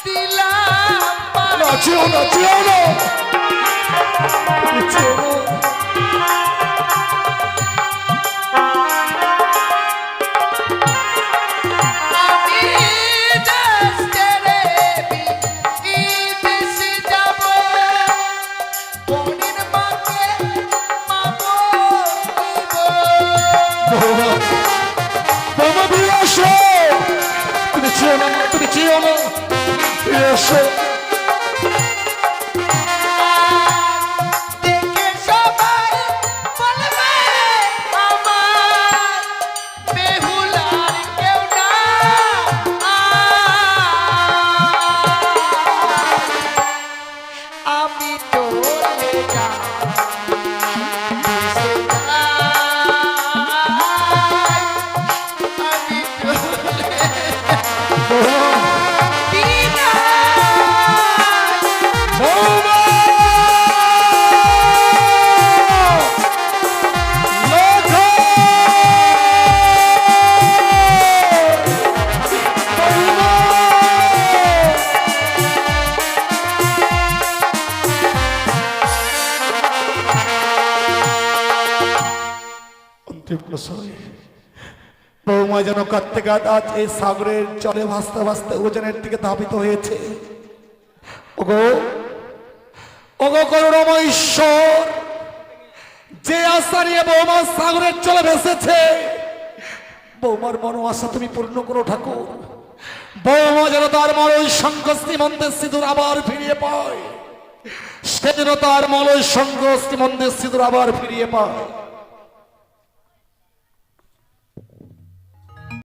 দিলাম পানি। চেয়েও না, চেয়েও না, চেয়েও না। আমি দেশ ছেড়ে বিদেশে যাব, বোনের মাকে পাবো নিব। বৌমা, বৌমা ফিরে আসো, তুমি চেয়েও না, তুমি চেয়েও না, ফিরে আসো। দেখে সবাই বলবে আমার বেহুলার কেউ না। আমি চলে যাই, ভেসে যাই, আমি চলে বৌমা, বৌমা যেন কাঁদতে কাঁদ আজ এই সাগরের জলে ভাসতে ভাসতে ওজনের দিকে ধাবিত হয়েছে। ওগো, ওগো করুণাময় ঈশ্বর, যে আশা নিয়ে বৌমা সাগরের জলে ভেসেছে, বৌমার মনো আশা তুমি পূর্ণ করো ঠাকুর। বৌমা যেন তার মলয় শঙ্খ শ্রীমন্তের সিঁদুর আবার ফিরিয়ে পায়, সে যেন তার মলয় শঙ্খ শ্রীমন্তের সিঁদুর আবার ফিরিয়ে পায়।